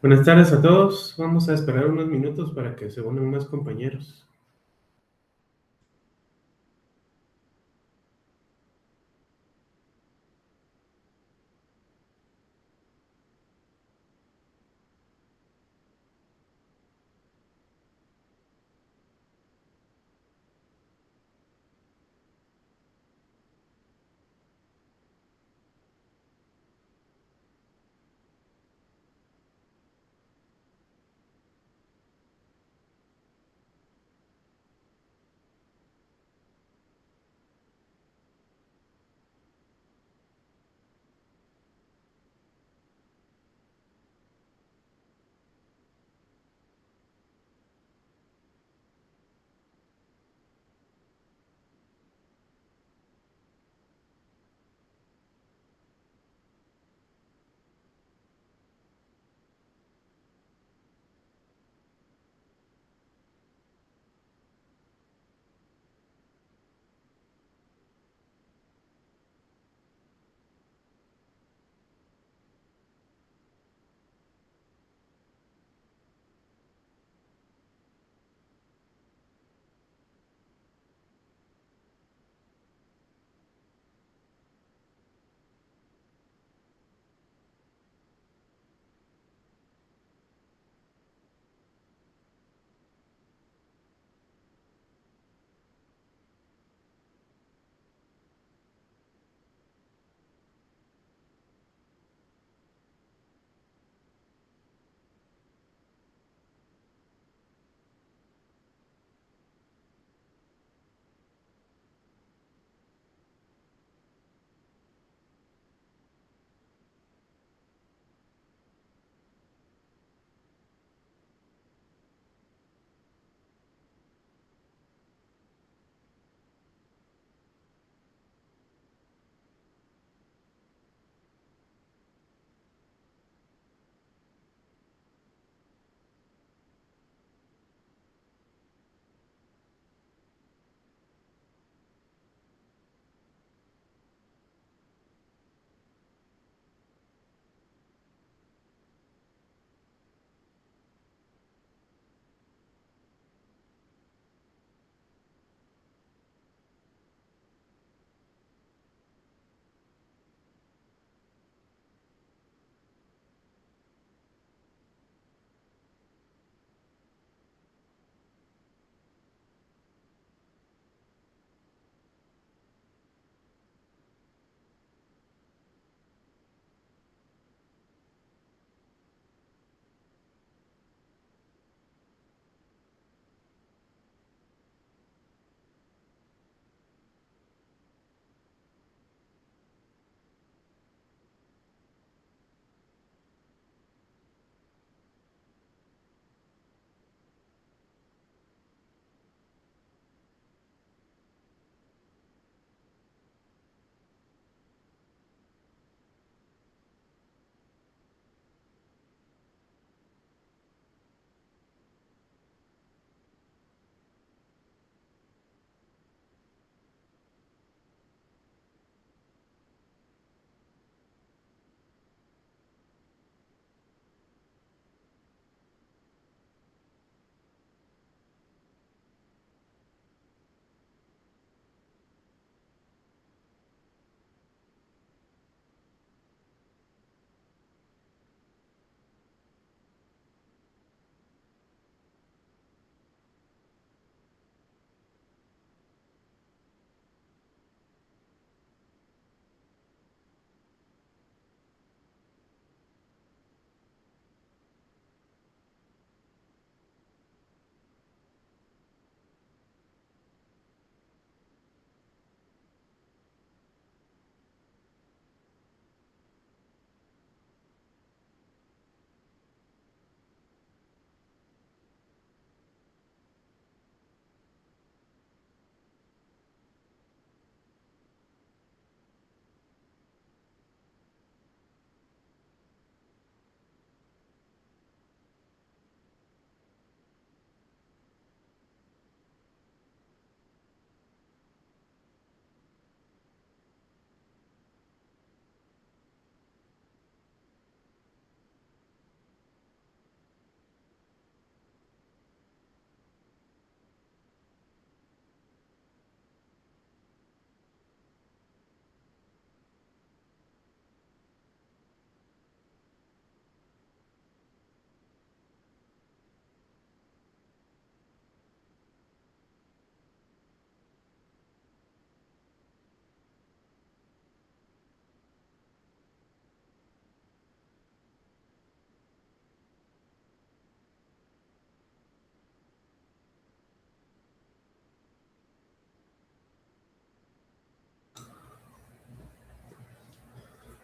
Buenas tardes a todos. Vamos a esperar unos minutos para que se unan más compañeros.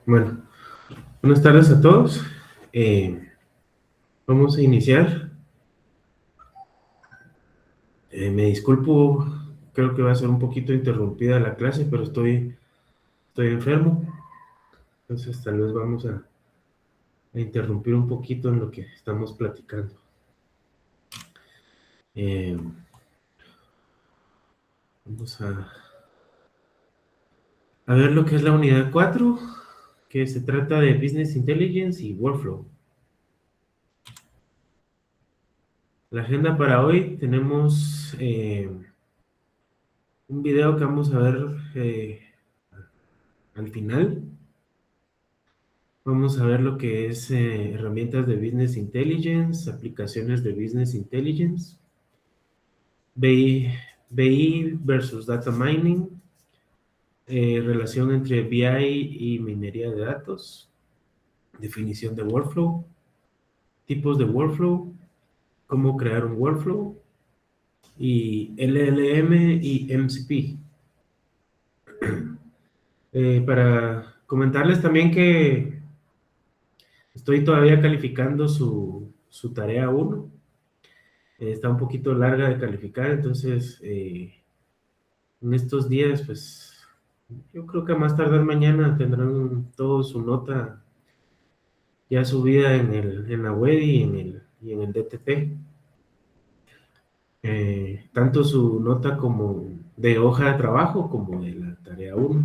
Bueno, buenas tardes a todos. Vamos a iniciar. Me disculpo, creo que va a ser un poquito interrumpida la clase, pero estoy enfermo. Entonces tal vez vamos a interrumpir un poquito en lo que estamos platicando. Eh, Vamos a ver lo que es la unidad 4, que se trata de Business Intelligence y Workflow. La agenda para hoy tenemos un video que vamos a ver al final. Vamos a ver lo que es herramientas de Business Intelligence, aplicaciones de Business Intelligence, BI versus Data Mining, relación entre BI y minería de datos, definición de workflow, tipos de workflow, cómo crear un workflow, y LLM y MCP. Para comentarles también que estoy todavía calificando su tarea 1. Está un poquito larga de calificar, entonces en estos días, pues yo creo que a más tardar mañana tendrán todo su nota ya subida en la web y en el DTP. Tanto su nota como de hoja de trabajo como de la tarea 1.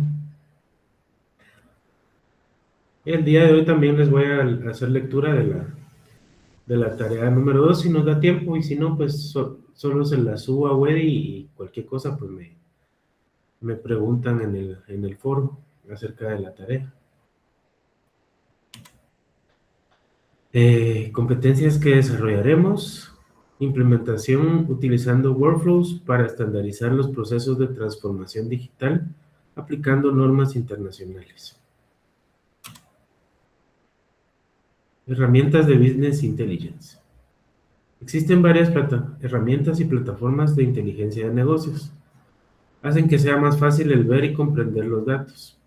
El día de hoy también les voy a hacer lectura de la tarea número 2 si nos da tiempo, y si no, pues solo se la subo a web y cualquier cosa pues me preguntan en el foro acerca de la tarea. Competencias que desarrollaremos: implementación utilizando workflows para estandarizar los procesos de transformación digital aplicando normas internacionales. Herramientas de Business Intelligence. Existen varias herramientas y plataformas de inteligencia de negocios. Hacen que sea más fácil el ver y comprender los datos,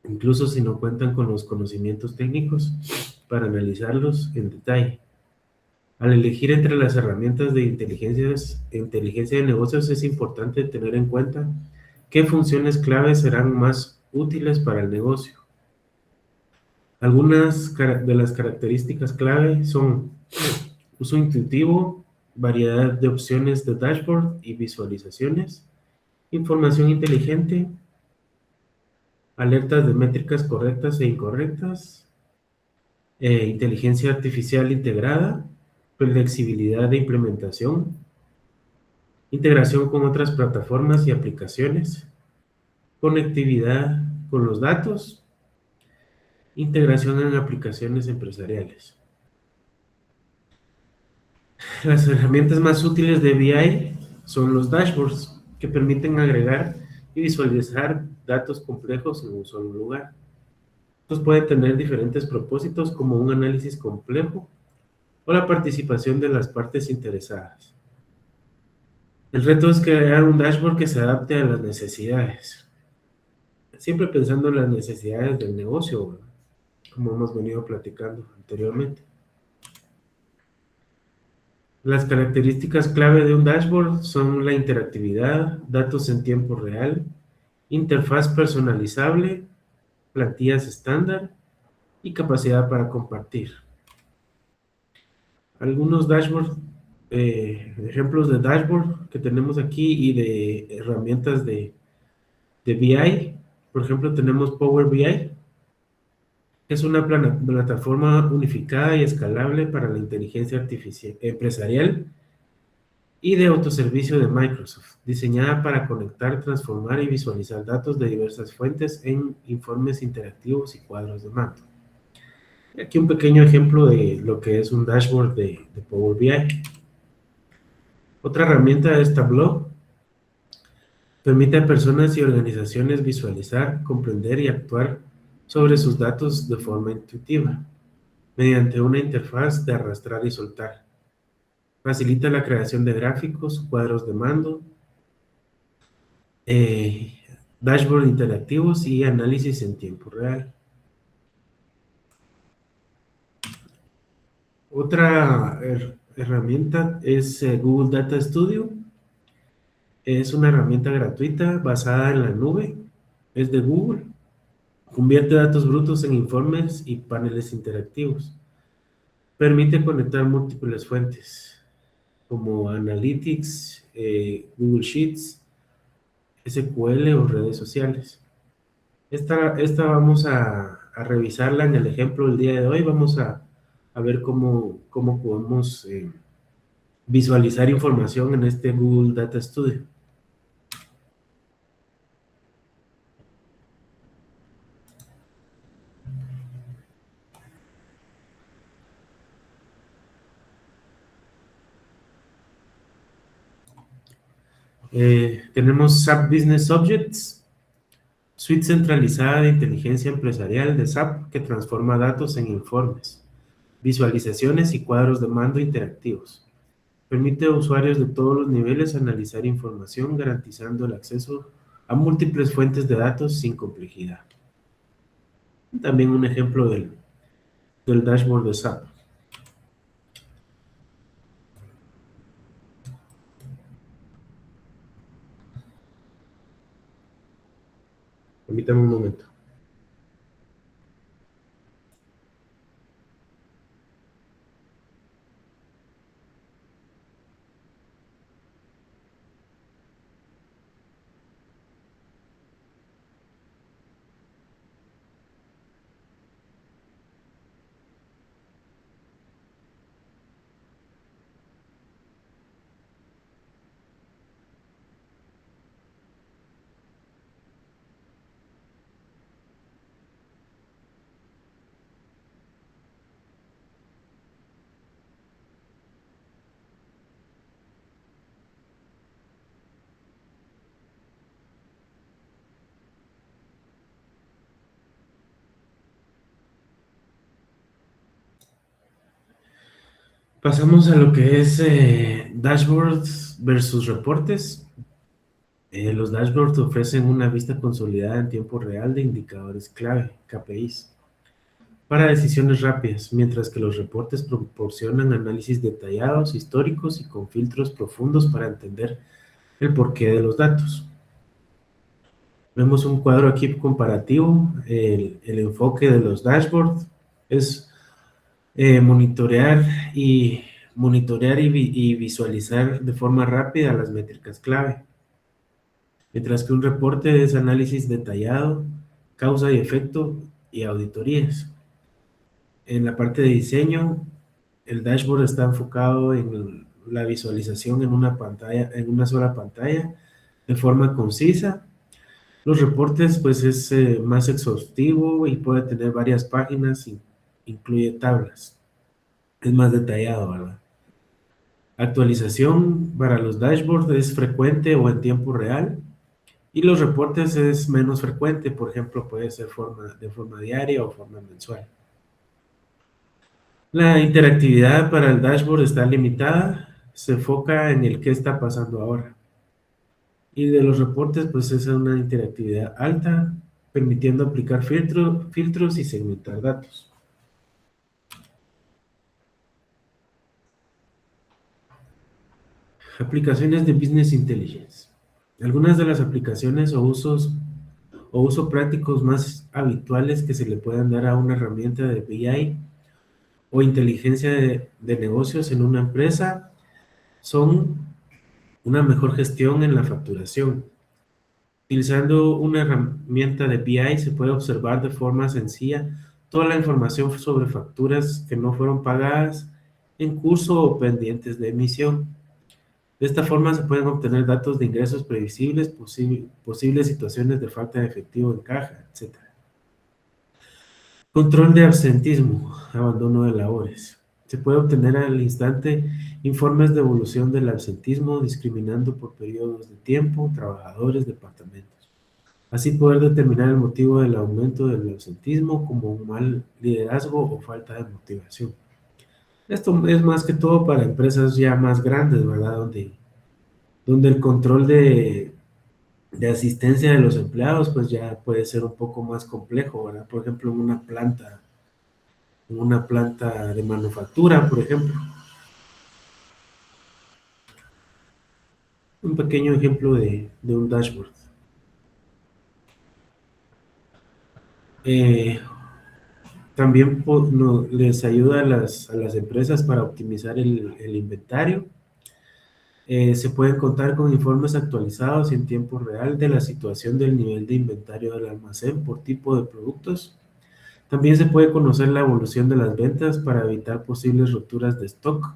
incluso si no cuentan con los conocimientos técnicos para analizarlos en detalle. Al elegir entre las herramientas de inteligencia de negocios, es importante tener en cuenta qué funciones clave serán más útiles para el negocio. Algunas de las características clave son uso intuitivo, variedad de opciones de dashboard y visualizaciones, información inteligente, alertas de métricas correctas e incorrectas, inteligencia artificial integrada, flexibilidad de implementación, integración con otras plataformas y aplicaciones, conectividad con los datos, integración en aplicaciones empresariales. Las herramientas más útiles de BI son los dashboards, que permiten agregar y visualizar datos complejos en un solo lugar. Estos pueden tener diferentes propósitos, como un análisis complejo o la participación de las partes interesadas. El reto es crear un dashboard que se adapte a las necesidades, siempre pensando en las necesidades del negocio, ¿verdad? Como hemos venido platicando anteriormente. Las características clave de un dashboard son la interactividad, datos en tiempo real, interfaz personalizable, plantillas estándar y capacidad para compartir. Algunos dashboards, ejemplos de dashboard que tenemos aquí y de herramientas de BI. Por ejemplo, tenemos Power BI. Es una plataforma unificada y escalable para la inteligencia artificial empresarial y de autoservicio de Microsoft, diseñada para conectar, transformar y visualizar datos de diversas fuentes en informes interactivos y cuadros de mando. Aquí un pequeño ejemplo de lo que es un dashboard de Power BI. Otra herramienta es Tableau. Permite a personas y organizaciones visualizar, comprender y actuar sobre sus datos de forma intuitiva, mediante una interfaz de arrastrar y soltar. Facilita la creación de gráficos, cuadros de mando, dashboard interactivos y análisis en tiempo real. Otra herramienta es Google Data Studio. Es una herramienta gratuita basada en la nube. Es de Google. Convierte datos brutos en informes y paneles interactivos. Permite conectar múltiples fuentes como Analytics, Google Sheets, SQL o redes sociales. Esta vamos a revisarla en el ejemplo del día de hoy. Vamos a ver cómo podemos visualizar información en este Google Data Studio. Tenemos SAP Business Objects, suite centralizada de inteligencia empresarial de SAP que transforma datos en informes, visualizaciones y cuadros de mando interactivos. Permite a usuarios de todos los niveles analizar información garantizando el acceso a múltiples fuentes de datos sin complejidad. También un ejemplo del dashboard de SAP. Permítame un momento. Pasamos a lo que es dashboards versus reportes. Los dashboards ofrecen una vista consolidada en tiempo real de indicadores clave, KPIs, para decisiones rápidas, mientras que los reportes proporcionan análisis detallados, históricos y con filtros profundos para entender el porqué de los datos. Vemos un cuadro aquí comparativo. El enfoque de los dashboards es monitorear y visualizar de forma rápida las métricas clave, mientras que un reporte es análisis detallado, causa y efecto y auditorías. En la parte de diseño, el dashboard está enfocado en la visualización en una pantalla, en una sola pantalla, de forma concisa. Los reportes, pues, es más exhaustivo y puede tener varias páginas y incluye tablas. Es más detallado, ¿verdad? Actualización para los dashboards es frecuente o en tiempo real y los reportes es menos frecuente, por ejemplo, puede ser de forma diaria o forma mensual. La interactividad para el dashboard está limitada, se enfoca en el qué está pasando ahora. Y de los reportes, pues es una interactividad alta, permitiendo aplicar filtros y segmentar datos. Aplicaciones de Business Intelligence. Algunas de las aplicaciones o uso prácticos más habituales que se le puedan dar a una herramienta de BI o inteligencia de negocios en una empresa son una mejor gestión en la facturación. Utilizando una herramienta de BI se puede observar de forma sencilla toda la información sobre facturas que no fueron pagadas, en curso o pendientes de emisión. De esta forma se pueden obtener datos de ingresos previsibles, posibles situaciones de falta de efectivo en caja, etc. Control de absentismo, abandono de labores. Se puede obtener al instante informes de evolución del absentismo, discriminando por periodos de tiempo, trabajadores, departamentos. Así poder determinar el motivo del aumento del absentismo como un mal liderazgo o falta de motivación. Esto es más que todo para empresas ya más grandes, ¿verdad? Donde el control de asistencia de los empleados pues ya puede ser un poco más complejo, ¿verdad? Por ejemplo, una planta de manufactura, por ejemplo. Un pequeño ejemplo de un dashboard. Eh, También les ayuda a las empresas para optimizar el inventario. Se pueden contar con informes actualizados en tiempo real de la situación del nivel de inventario del almacén por tipo de productos. También se puede conocer la evolución de las ventas para evitar posibles rupturas de stock,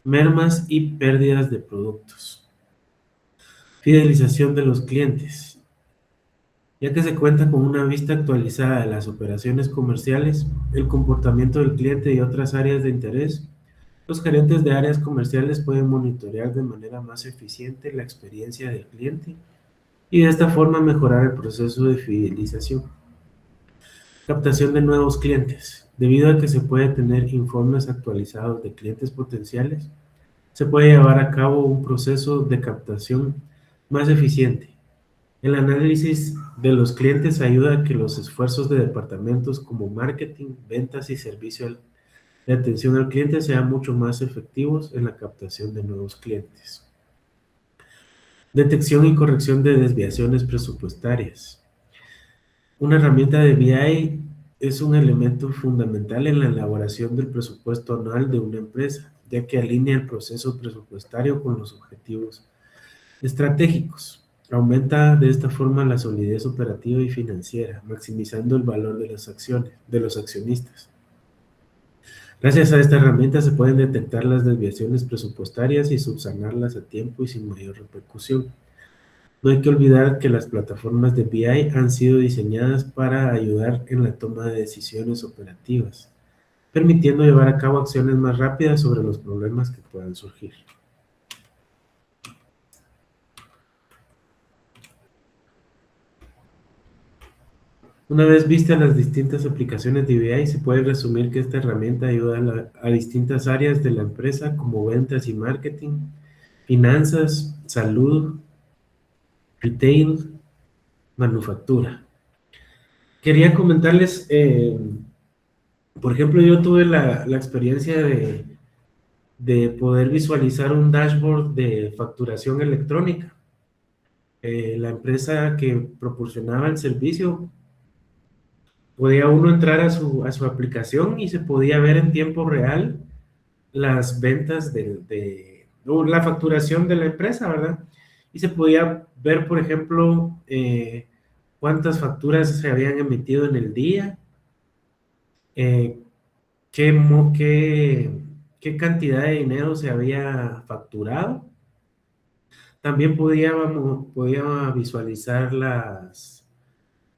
mermas y pérdidas de productos. Fidelización de los clientes. Ya que se cuenta con una vista actualizada de las operaciones comerciales, el comportamiento del cliente y otras áreas de interés, los gerentes de áreas comerciales pueden monitorear de manera más eficiente la experiencia del cliente y de esta forma mejorar el proceso de fidelización. Captación de nuevos clientes. Debido a que se puede tener informes actualizados de clientes potenciales, se puede llevar a cabo un proceso de captación más eficiente. El análisis de los clientes ayuda a que los esfuerzos de departamentos como marketing, ventas y servicio de atención al cliente sean mucho más efectivos en la captación de nuevos clientes. Detección y corrección de desviaciones presupuestarias. Una herramienta de BI es un elemento fundamental en la elaboración del presupuesto anual de una empresa, ya que alinea el proceso presupuestario con los objetivos estratégicos. Aumenta de esta forma la solidez operativa y financiera, maximizando el valor de las acciones de los accionistas. Gracias a esta herramienta se pueden detectar las desviaciones presupuestarias y subsanarlas a tiempo y sin mayor repercusión. No hay que olvidar que las plataformas de BI han sido diseñadas para ayudar en la toma de decisiones operativas, permitiendo llevar a cabo acciones más rápidas sobre los problemas que puedan surgir. Una vez vistas las distintas aplicaciones de BI, se puede resumir que esta herramienta ayuda a distintas áreas de la empresa como ventas y marketing, finanzas, salud, retail, manufactura. Quería comentarles, por ejemplo, yo tuve la experiencia de poder visualizar un dashboard de facturación electrónica. La empresa que proporcionaba el servicio, podía uno entrar a su aplicación y se podía ver en tiempo real las ventas o la facturación de la empresa, ¿verdad? Y se podía ver, por ejemplo, cuántas facturas se habían emitido en el día, eh, qué, qué cantidad de dinero se había facturado. También podía visualizar las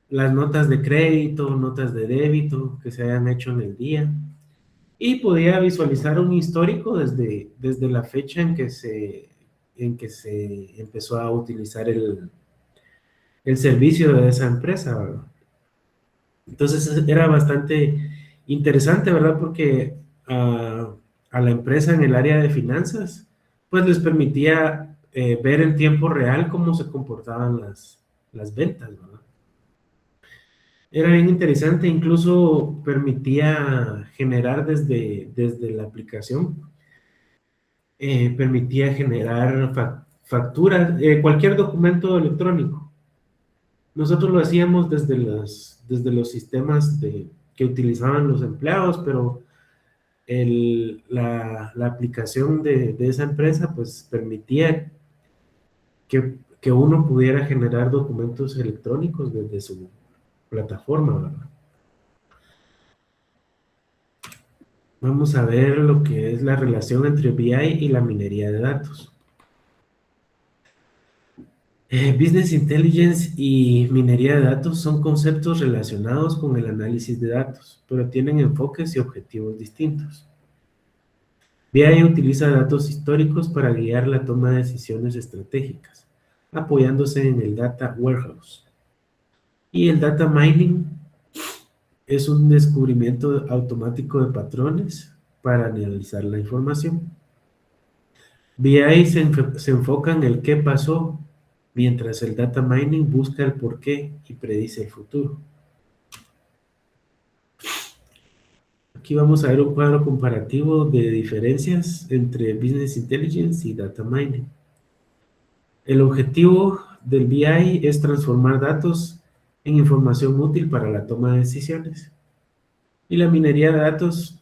notas de crédito, notas de débito que se hayan hecho en el día. Y podía visualizar un histórico desde la fecha en que se empezó a utilizar el servicio de esa empresa, ¿verdad? Entonces era bastante interesante, ¿verdad? Porque a la empresa en el área de finanzas, pues les permitía ver en tiempo real cómo se comportaban las ventas, ¿verdad? Era bien interesante, incluso permitía generar desde la aplicación, permitía generar facturas, cualquier documento electrónico. Nosotros lo hacíamos desde los sistemas que utilizaban los empleados, pero la aplicación de esa empresa pues permitía que uno pudiera generar documentos electrónicos desde su plataforma, ¿verdad? Vamos a ver lo que es la relación entre BI y la minería de datos. Business Intelligence y minería de datos son conceptos relacionados con el análisis de datos, pero tienen enfoques y objetivos distintos. BI utiliza datos históricos para guiar la toma de decisiones estratégicas, apoyándose en el Data Warehouse. Y el Data Mining es un descubrimiento automático de patrones para analizar la información. BI se enfoca en el qué pasó, mientras el Data Mining busca el por qué y predice el futuro. Aquí vamos a ver un cuadro comparativo de diferencias entre Business Intelligence y Data Mining. El objetivo del BI es transformar datos en información útil para la toma de decisiones. Y la minería de datos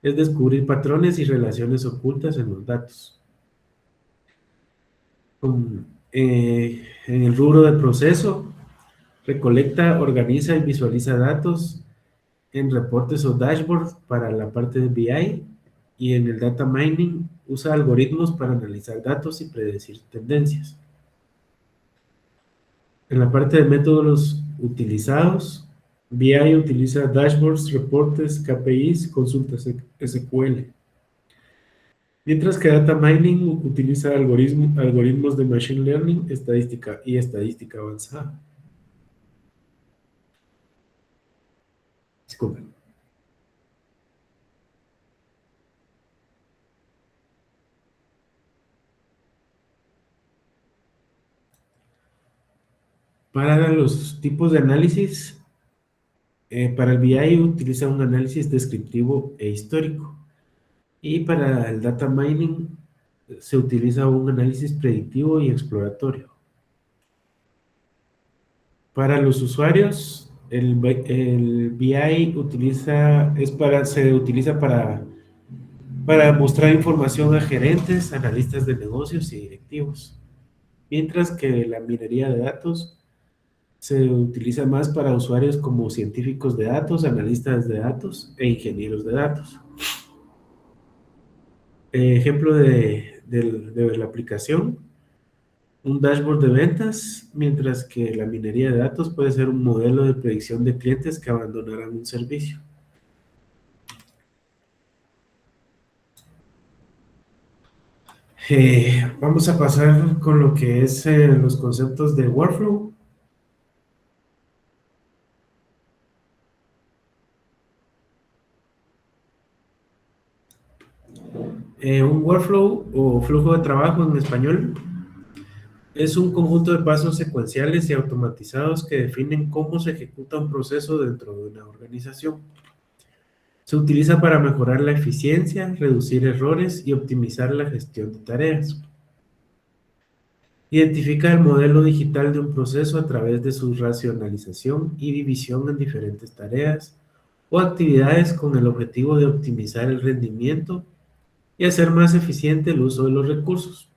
es descubrir patrones y relaciones ocultas en los datos. En el rubro de proceso, recolecta, organiza y visualiza datos en reportes o dashboards para la parte de BI, y en el data mining usa algoritmos para analizar datos y predecir tendencias. En la parte de métodos utilizados, BI utiliza dashboards, reportes, KPIs, consultas SQL. Mientras que Data Mining utiliza algoritmos de Machine Learning, estadística y estadística avanzada. Disculpen. Para los tipos de análisis, para el BI utiliza un análisis descriptivo e histórico. Y para el Data Mining se utiliza un análisis predictivo y exploratorio. Para los usuarios, el BI se utiliza para mostrar información a gerentes, analistas de negocios y directivos. Mientras que la minería de datos se utiliza más para usuarios como científicos de datos, analistas de datos e ingenieros de datos. Ejemplo de la aplicación: un dashboard de ventas, mientras que la minería de datos puede ser un modelo de predicción de clientes que abandonarán un servicio. Vamos a pasar con lo que es los conceptos de workflow. Un workflow o flujo de trabajo en español es un conjunto de pasos secuenciales y automatizados que definen cómo se ejecuta un proceso dentro de una organización. Se utiliza para mejorar la eficiencia, reducir errores y optimizar la gestión de tareas. Identifica el modelo digital de un proceso a través de su racionalización y división en diferentes tareas o actividades con el objetivo de optimizar el rendimiento y hacer más eficiente el uso de los recursos.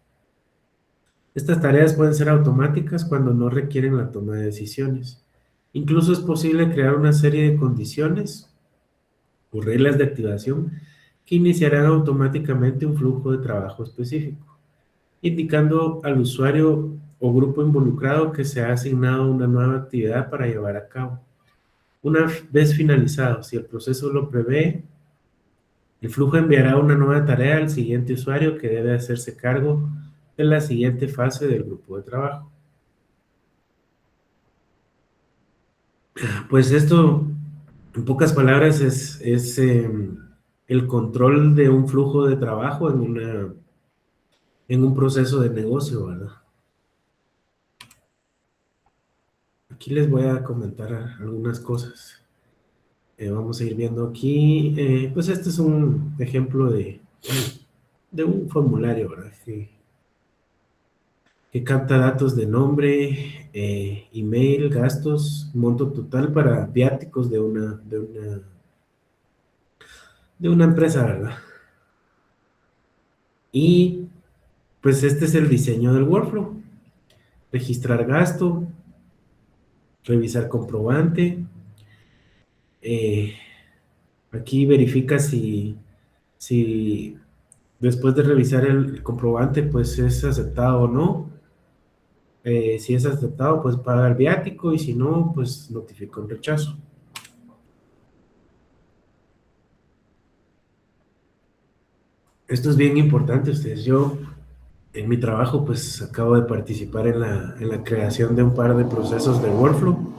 Estas tareas pueden ser automáticas cuando no requieren la toma de decisiones. Incluso es posible crear una serie de condiciones o reglas de activación que iniciarán automáticamente un flujo de trabajo específico, indicando al usuario o grupo involucrado que se ha asignado una nueva actividad para llevar a cabo. Una vez finalizado, si el proceso lo prevé, el flujo enviará una nueva tarea al siguiente usuario que debe hacerse cargo de la siguiente fase del grupo de trabajo. Pues esto, en pocas palabras, es el control de un flujo de trabajo en un proceso de negocio, ¿verdad? Aquí les voy a comentar algunas cosas. Vamos a ir viendo aquí. Pues este es un ejemplo de un formulario, ¿verdad? Que capta datos de nombre, email, gastos, monto total para viáticos de una empresa, ¿verdad? Y pues este es el diseño del workflow: registrar gasto, revisar comprobante. eh, Aquí verifica si después de revisar el comprobante pues es aceptado o no. Si es aceptado, pues paga el viático, y si no, pues notifica un rechazo. Esto es bien importante, ustedes. Yo, en mi trabajo, pues acabo de participar en la creación de un par de procesos de workflow.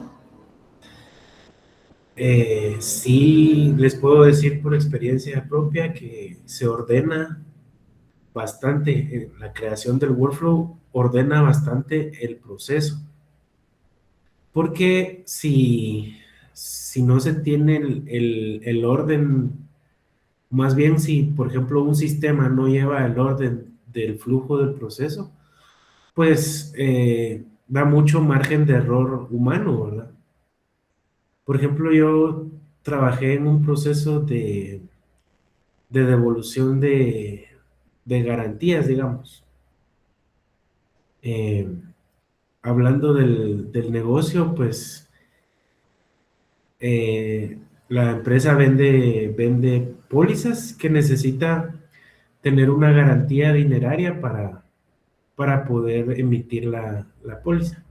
Sí, les puedo decir por experiencia propia que se ordena bastante, la creación del workflow ordena bastante el proceso. Porque si no se tiene el orden Más bien si, por ejemplo, un sistema no lleva el orden del flujo del proceso, pues da mucho margen de error humano, ¿verdad? Por ejemplo, yo trabajé en un proceso de devolución de garantías, digamos. Eh, Hablando del negocio, pues eh, la empresa vende pólizas que necesita tener una garantía dineraria para poder emitir la póliza.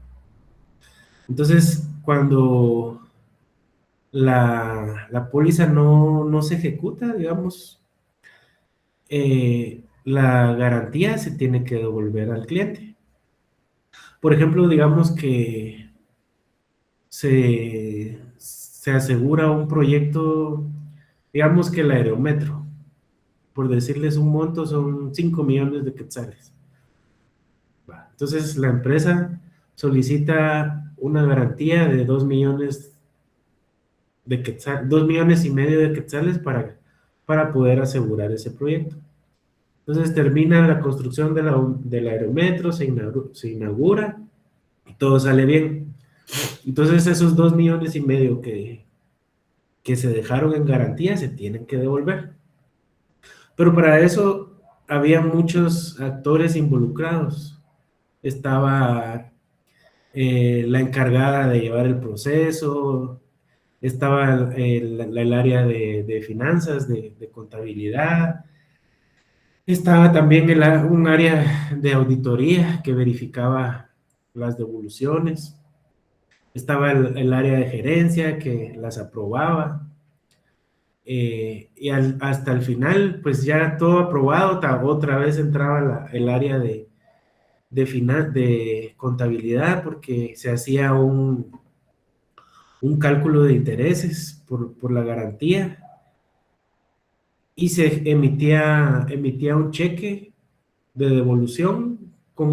Entonces, cuando la póliza no se ejecuta, digamos, la garantía se tiene que devolver al cliente. Por ejemplo, digamos que se asegura un proyecto, digamos que el aerometro, por decirles un monto, son 5 millones de quetzales. Va. Entonces, la empresa solicita una garantía de 2 millones de quetzales, 2 millones y medio de quetzales para poder asegurar ese proyecto. Entonces termina la construcción del aerometro, se inaugura y todo sale bien. Entonces esos 2 millones y medio que se dejaron en garantía se tienen que devolver. Pero para eso había muchos actores involucrados. Estaba la encargada de llevar el proceso, estaba el área de finanzas, de contabilidad, estaba también un área de auditoría que verificaba las devoluciones, estaba el área de gerencia que las aprobaba, y hasta el final, pues ya todo aprobado, otra vez entraba el área de contabilidad porque se hacía un cálculo de intereses por la garantía y se emitía un cheque de devolución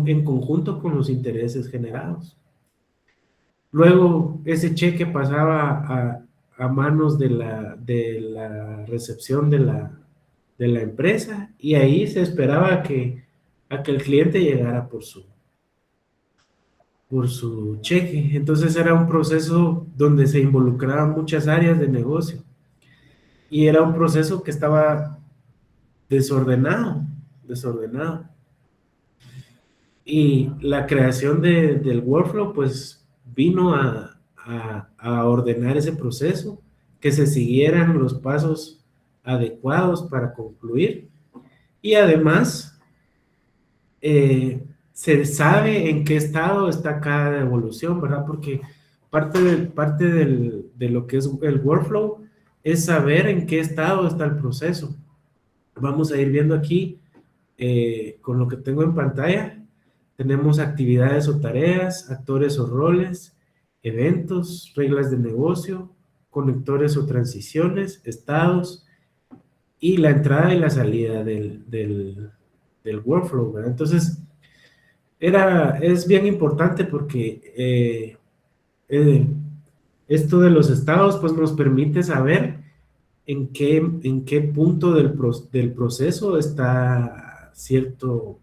en conjunto con los intereses generados. Luego ese cheque pasaba a manos de la recepción de la empresa y ahí se esperaba a que el cliente llegara por su cheque. Entonces era un proceso donde se involucraban muchas áreas de negocio y era un proceso que estaba desordenado. Y la creación del workflow, pues vino a ordenar ese proceso, que se siguieran los pasos adecuados para concluir. Y además, se sabe en qué estado está cada devolución, ¿verdad? Porque parte de lo que es el workflow es saber en qué estado está el proceso. Vamos a ir viendo aquí con lo que tengo en pantalla. Tenemos actividades o tareas, actores o roles, eventos, reglas de negocio, conectores o transiciones, estados y la entrada y la salida del workflow, ¿verdad? Entonces, es bien importante porque eh, esto de los estados pues nos permite saber en qué punto del proceso está cierto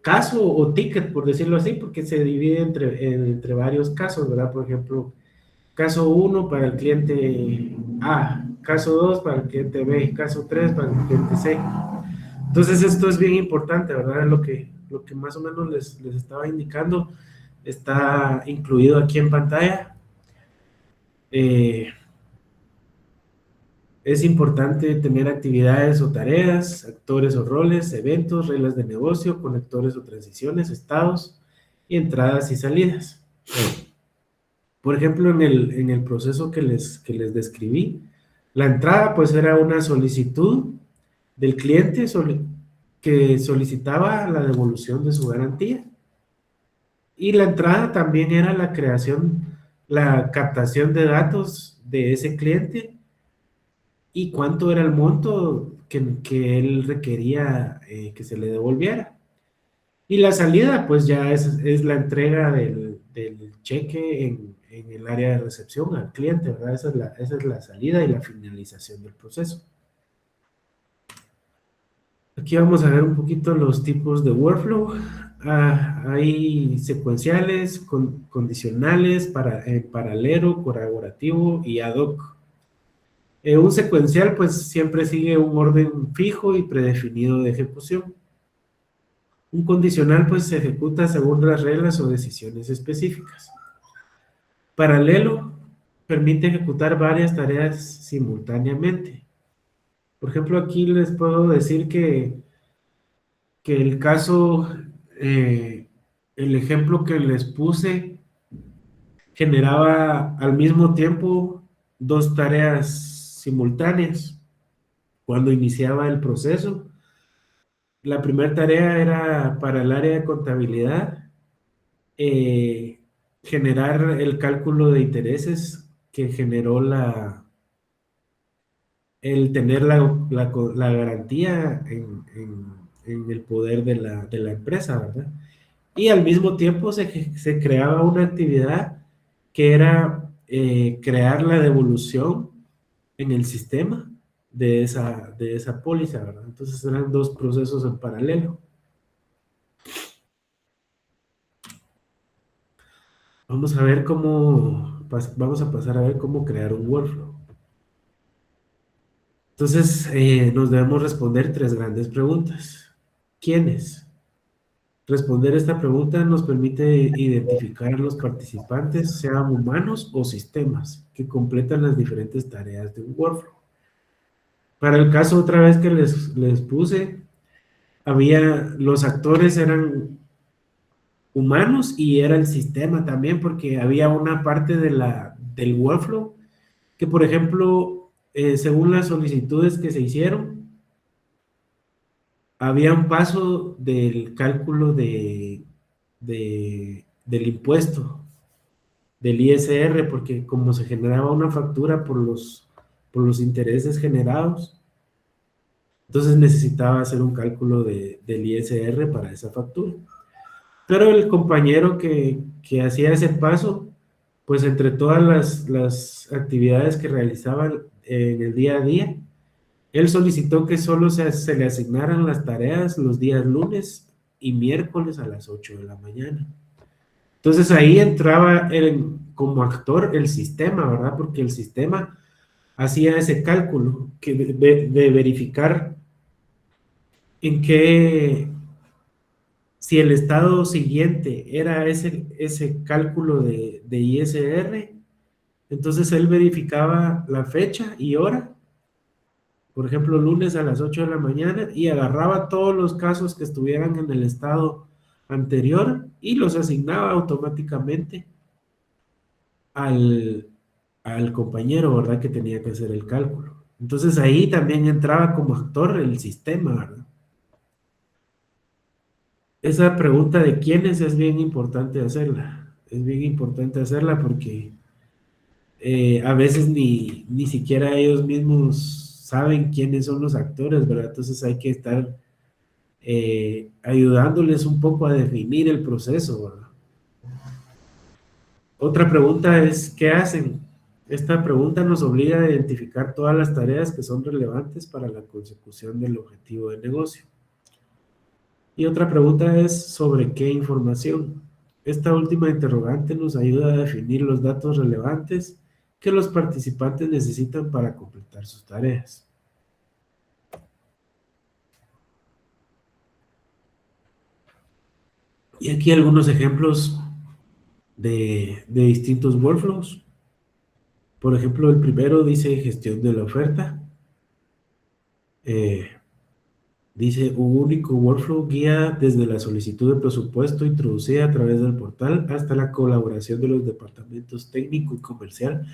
caso o ticket, por decirlo así, porque se divide entre varios casos, ¿verdad? Por ejemplo, caso uno para el cliente A, caso 2 para el cliente B, caso 3 para el cliente C. Entonces esto es bien importante, ¿verdad? Lo que más o menos les estaba indicando está incluido aquí en pantalla. Eh, Es importante tener actividades o tareas, actores o roles, eventos, reglas de negocio, conectores o transiciones, estados y entradas y salidas. Por ejemplo, en el proceso que les describí, la entrada pues era una solicitud del cliente que solicitaba la devolución de su garantía. Y la entrada también era la creación, la captación de datos de ese cliente y cuánto era el monto que él requería que se le devolviera. Y la salida, pues ya es la entrega del cheque en el área de recepción al cliente, ¿verdad? Esa es la salida y la finalización del proceso. Aquí vamos a ver un poquito los tipos de workflow. Hay secuenciales, condicionales, paralelo, colaborativo y ad hoc. Un secuencial pues siempre sigue un orden fijo y predefinido de ejecución. Un condicional pues se ejecuta según las reglas o decisiones específicas. Paralelo permite ejecutar varias tareas simultáneamente. Por ejemplo, aquí les puedo decir que el caso, el ejemplo que les puse, generaba al mismo tiempo dos tareas simultáneas. Cuando iniciaba el proceso, la primera tarea era para el área de contabilidad, eh, generar el cálculo de intereses que generó el tener la garantía en el poder de la empresa, ¿verdad? Y al mismo tiempo se creaba una actividad que era crear la devolución en el sistema de esa póliza, ¿verdad? Entonces eran dos procesos en paralelo. Vamos a ver vamos a pasar a ver cómo crear un workflow. Entonces, nos debemos responder tres grandes preguntas. ¿Quiénes? Responder esta pregunta nos permite identificar a los participantes, sean humanos o sistemas, que completan las diferentes tareas de un workflow. Para el caso otra vez que les puse, los actores eran humanos y era el sistema también, porque había una parte del workflow que, por ejemplo, según las solicitudes que se hicieron, había un paso del cálculo del impuesto, del ISR, porque como se generaba una factura por los intereses generados, entonces necesitaba hacer un cálculo del ISR para esa factura. Pero el compañero que hacía ese paso, pues entre todas las actividades que realizaban en el día a día, él solicitó que solo se le asignaran las tareas los días lunes y miércoles a las 8 de la mañana. Entonces ahí entraba como actor el sistema, ¿verdad? Porque el sistema hacía ese cálculo de verificar en qué, si el estado siguiente era ese cálculo de ISR, entonces él verificaba la fecha y hora, por ejemplo, lunes a las 8 de la mañana, y agarraba todos los casos que estuvieran en el estado anterior y los asignaba automáticamente al, al compañero, ¿verdad? Que tenía que hacer el cálculo. Entonces ahí también entraba como actor el sistema, ¿verdad? Esa pregunta de quiénes es bien importante hacerla. Es bien importante hacerla porque a veces ni siquiera ellos mismos saben quiénes son los actores, ¿verdad? Entonces hay que estar ayudándoles un poco a definir el proceso, ¿verdad? Otra pregunta es, ¿qué hacen? Esta pregunta nos obliga a identificar todas las tareas que son relevantes para la consecución del objetivo de negocio. Y otra pregunta es, ¿sobre qué información? Esta última interrogante nos ayuda a definir los datos relevantes que los participantes necesitan para completar sus tareas. Y aquí algunos ejemplos de distintos workflows. Por ejemplo, el primero dice gestión de la oferta. Eh, Dice, un único workflow guía desde la solicitud de presupuesto introducida a través del portal hasta la colaboración de los departamentos técnico y comercial,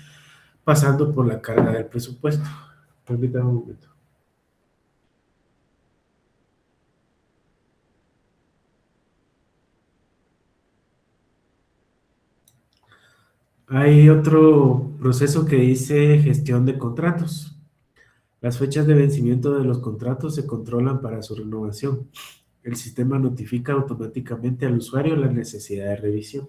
pasando por la carga del presupuesto. Permítame un momento. Hay otro proceso que dice gestión de contratos. Las fechas de vencimiento de los contratos se controlan para su renovación. el sistema notifica automáticamente al usuario la necesidad de revisión.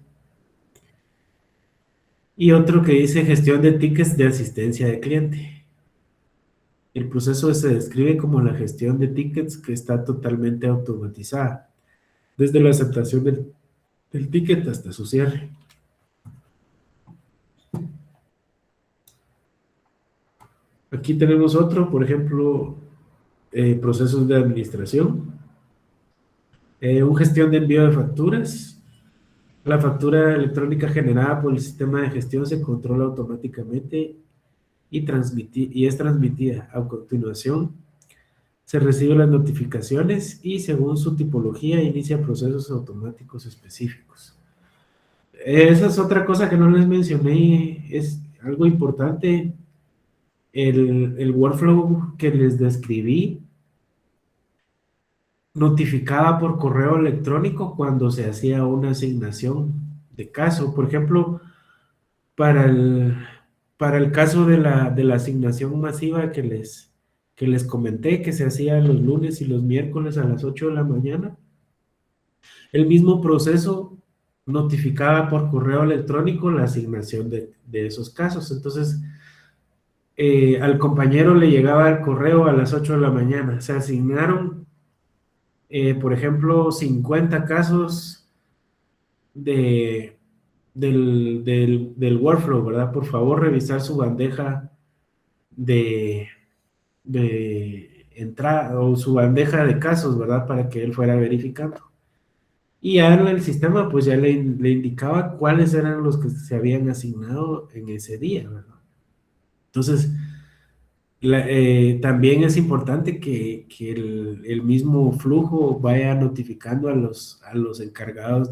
Y otro que dice gestión de tickets de asistencia de cliente. El proceso se describe como la gestión de tickets que está totalmente automatizada, desde la aceptación del ticket hasta su cierre. Aquí tenemos otro, por ejemplo, procesos de administración, una gestión de envío de facturas. La factura electrónica generada por el sistema de gestión se controla automáticamente y es transmitida. A continuación, se reciben las notificaciones y según su tipología inicia procesos automáticos específicos. Esa es otra cosa que no les mencioné, es algo importante. El workflow que les describí notificaba por correo electrónico cuando se hacía una asignación de caso. Por ejemplo, para el, para el caso de la asignación masiva que les comenté, que se hacía los lunes y los miércoles a las 8 de la mañana, el mismo proceso notificaba por correo electrónico la asignación de esos casos. Entonces, al compañero le llegaba el correo a las 8 de la mañana. Se asignaron, por ejemplo, 50 casos del workflow, ¿verdad? Por favor, revisar su bandeja de, de entrada o su bandeja de casos, ¿verdad? Para que él fuera verificando. Y ya en el sistema, pues ya le indicaba cuáles eran los que se habían asignado en ese día, ¿verdad? Entonces, también es importante que el mismo flujo vaya notificando a los encargados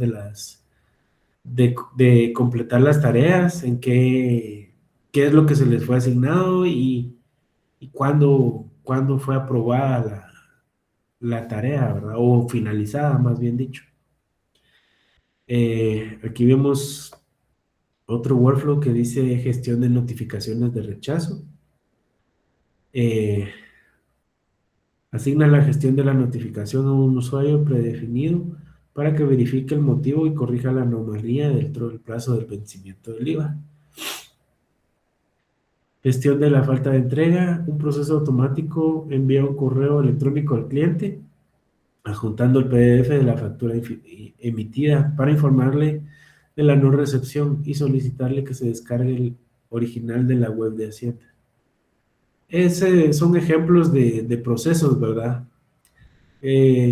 de completar las tareas, en qué es lo que se les fue asignado y cuándo fue aprobada la tarea, ¿verdad? O finalizada, más bien dicho. Aquí vemos otro workflow que dice gestión de notificaciones de rechazo. Eh, Asigna la gestión de la notificación a un usuario predefinido para que verifique el motivo y corrija la anomalía dentro del plazo del vencimiento del IVA. Gestión de la falta de entrega. Un proceso automático envía un correo electrónico al cliente adjuntando el PDF de la factura emitida para informarle de la no recepción y solicitarle que se descargue el original de la web de Hacienda. Son ejemplos de procesos, ¿verdad?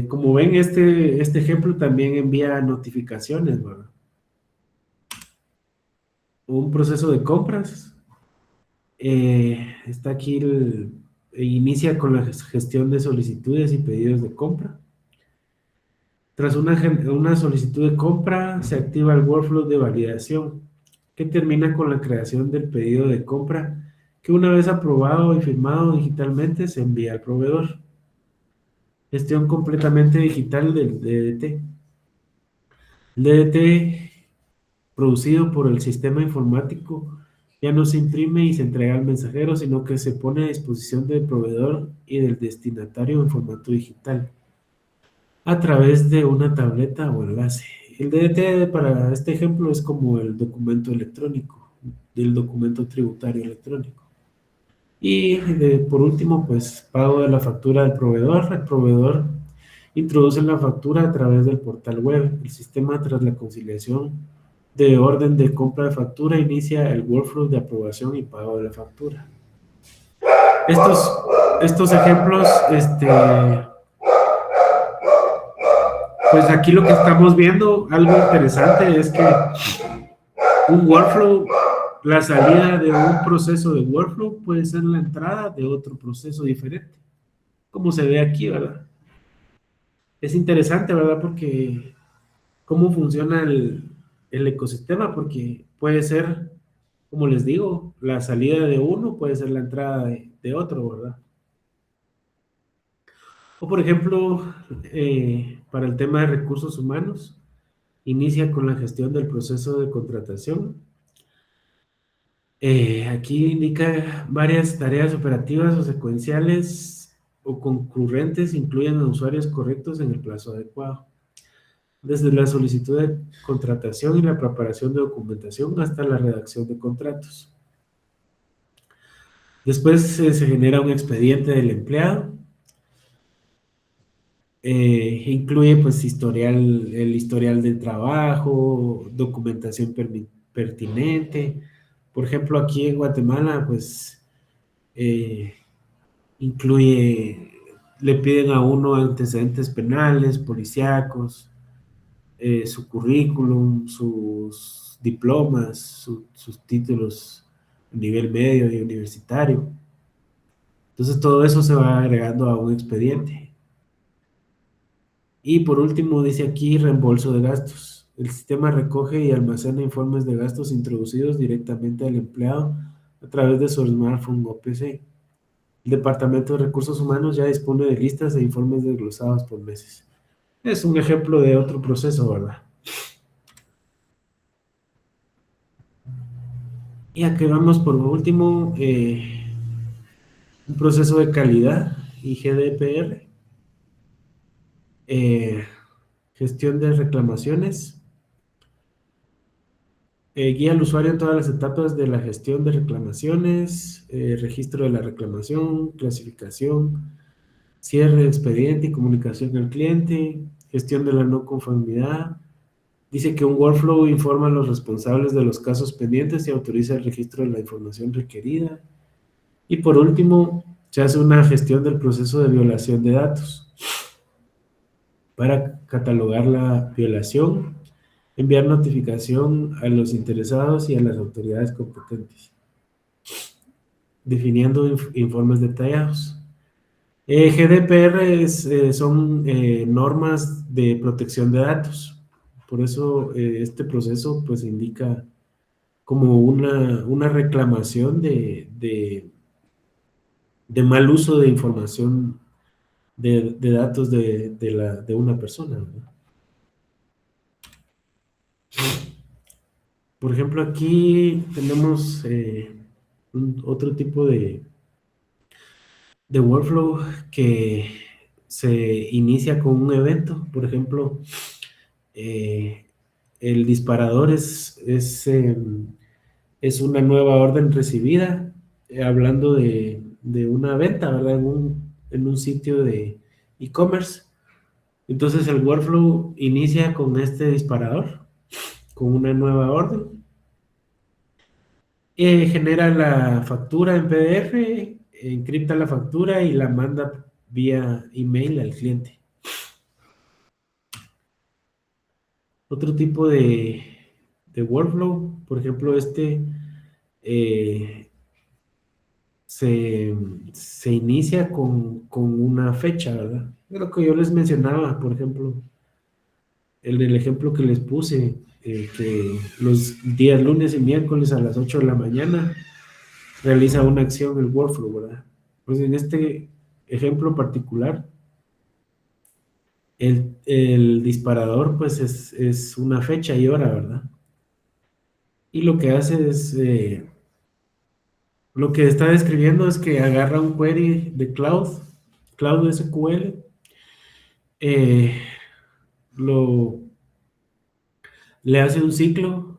Como ven, este ejemplo también envía notificaciones, ¿verdad? Un proceso de compras. Está aquí, inicia con la gestión de solicitudes y pedidos de compra. Tras una solicitud de compra, se activa el workflow de validación, que termina con la creación del pedido de compra, que una vez aprobado y firmado digitalmente, se envía al proveedor. Gestión completamente digital del DDT. El DDT, producido por el sistema informático, ya no se imprime y se entrega al mensajero, sino que se pone a disposición del proveedor y del destinatario en formato digital, a través de una tableta o enlace. El DDT para este ejemplo es como el documento electrónico, del documento tributario electrónico. Y por último, pues pago de la factura del proveedor. El proveedor introduce la factura a través del portal web. El sistema, tras la conciliación de orden de compra de factura, inicia el workflow de aprobación y pago de la factura. Estos ejemplos, pues aquí lo que estamos viendo, algo interesante es que un workflow, la salida de un proceso de workflow puede ser la entrada de otro proceso diferente, como se ve aquí, ¿verdad? Es interesante, ¿verdad? Porque cómo funciona el ecosistema, porque puede ser, como les digo, la salida de uno puede ser la entrada de otro, ¿verdad? O por ejemplo, para el tema de recursos humanos, inicia con la gestión del proceso de contratación. Aquí indica varias tareas operativas o secuenciales o concurrentes incluyen a usuarios correctos en el plazo adecuado. Desde la solicitud de contratación y la preparación de documentación hasta la redacción de contratos. Después se genera un expediente del empleado. Incluye pues el historial de trabajo, documentación pertinente. Por ejemplo, aquí en Guatemala, pues eh, incluye, le piden a uno antecedentes penales, policíacos, su currículum, sus diplomas, sus títulos a nivel medio y universitario. Entonces todo eso se va agregando a un expediente. Y por último dice aquí reembolso de gastos. El sistema recoge y almacena informes de gastos introducidos directamente al empleado a través de su smartphone o PC. El Departamento de Recursos Humanos ya dispone de listas e informes desglosados por meses. Es un ejemplo de otro proceso, ¿verdad? Y aquí vamos por último, un proceso de calidad y GDPR, eh, gestión de reclamaciones, guía al usuario en todas las etapas de la gestión de reclamaciones, registro de la reclamación, clasificación, cierre de expediente y comunicación al cliente, gestión de la no conformidad. Dice que un workflow informa a los responsables de los casos pendientes y autoriza el registro de la información requerida. Y por último, se hace una gestión del proceso de violación de datos para catalogar la violación, enviar notificación a los interesados y a las autoridades competentes, definiendo informes detallados. GDPR son normas de protección de datos. Por eso este proceso pues indica como una reclamación de mal uso de información de datos de una persona, ¿verdad? Por ejemplo, aquí tenemos otro tipo de workflow que se inicia con un evento. Por ejemplo, eh, el disparador es una nueva orden recibida, hablando de una venta, ¿verdad? En un sitio de e-commerce. Entonces el workflow inicia con este disparador, con una nueva orden. Genera la factura en PDF, encripta la factura y la manda vía email al cliente. Otro tipo de workflow, por ejemplo, eh, se inicia con una fecha, ¿verdad? Es lo que yo les mencionaba, por ejemplo, el ejemplo que les puse, que los días lunes y miércoles a las 8 de la mañana realiza una acción el workflow, ¿verdad? Pues en este ejemplo particular, el disparador pues es una fecha y hora, ¿verdad? Y lo que hace es, lo que está describiendo es que agarra un query de Cloud SQL, eh, lo, le hace un ciclo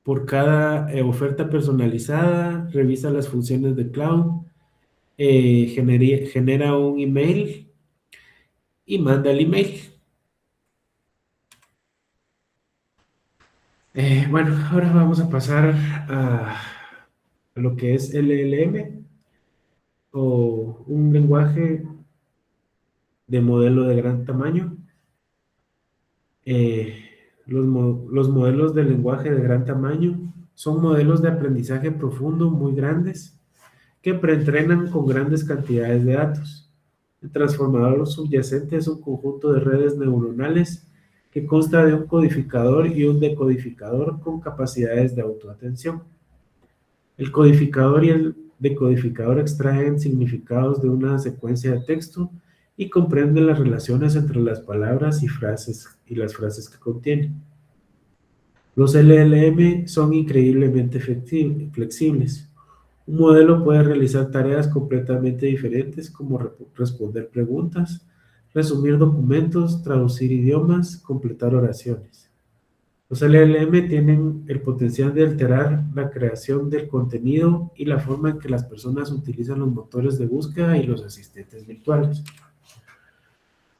por cada oferta personalizada, revisa las funciones de Cloud, genera un email y manda el email. Bueno, ahora vamos a pasar a lo que es LLM o un lenguaje de modelo de gran tamaño. Eh, los modelos de lenguaje de gran tamaño son modelos de aprendizaje profundo muy grandes que preentrenan con grandes cantidades de datos. El transformador subyacente es un conjunto de redes neuronales que consta de un codificador y un decodificador con capacidades de autoatención. El codificador y el decodificador extraen significados de una secuencia de texto y comprenden las relaciones entre las palabras y las frases que contienen. Los LLM son increíblemente flexibles. Un modelo puede realizar tareas completamente diferentes como responder preguntas, resumir documentos, traducir idiomas, completar oraciones. Los LLM tienen el potencial de alterar la creación del contenido y la forma en que las personas utilizan los motores de búsqueda y los asistentes virtuales.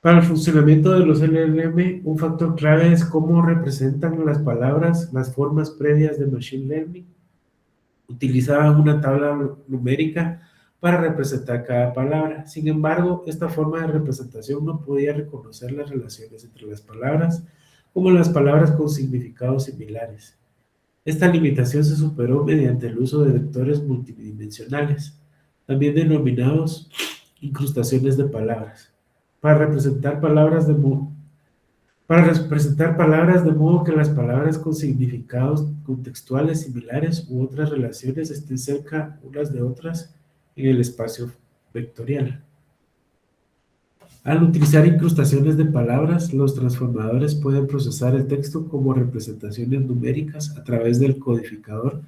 Para el funcionamiento de los LLM, un factor clave es cómo representan las palabras, las formas previas de Machine Learning. Utilizaban una tabla numérica para representar cada palabra. Sin embargo, esta forma de representación no podía reconocer las relaciones entre las palabras, como las palabras con significados similares. Esta limitación se superó mediante el uso de vectores multidimensionales, también denominados incrustaciones de palabras, para representar palabras de modo que las palabras con significados contextuales similares u otras relaciones estén cerca unas de otras en el espacio vectorial. Al utilizar incrustaciones de palabras, los transformadores pueden procesar el texto como representaciones numéricas a través del codificador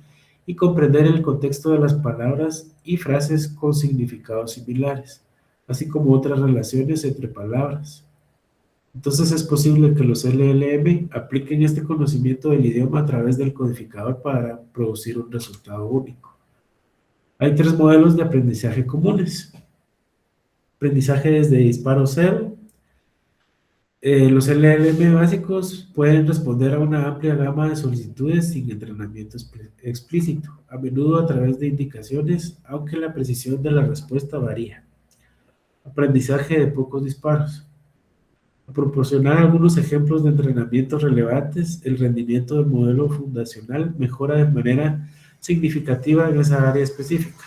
y comprender el contexto de las palabras y frases con significados similares, así como otras relaciones entre palabras. Entonces es posible que los LLM apliquen este conocimiento del idioma a través del codificador para producir un resultado único. Hay 3 modelos de aprendizaje comunes. Aprendizaje desde disparo cero. Los LLM básicos pueden responder a una amplia gama de solicitudes sin entrenamiento explícito, a menudo a través de indicaciones, aunque la precisión de la respuesta varía. Aprendizaje de pocos disparos. A proporcionar algunos ejemplos de entrenamientos relevantes, el rendimiento del modelo fundacional mejora de manera significativa en esa área específica.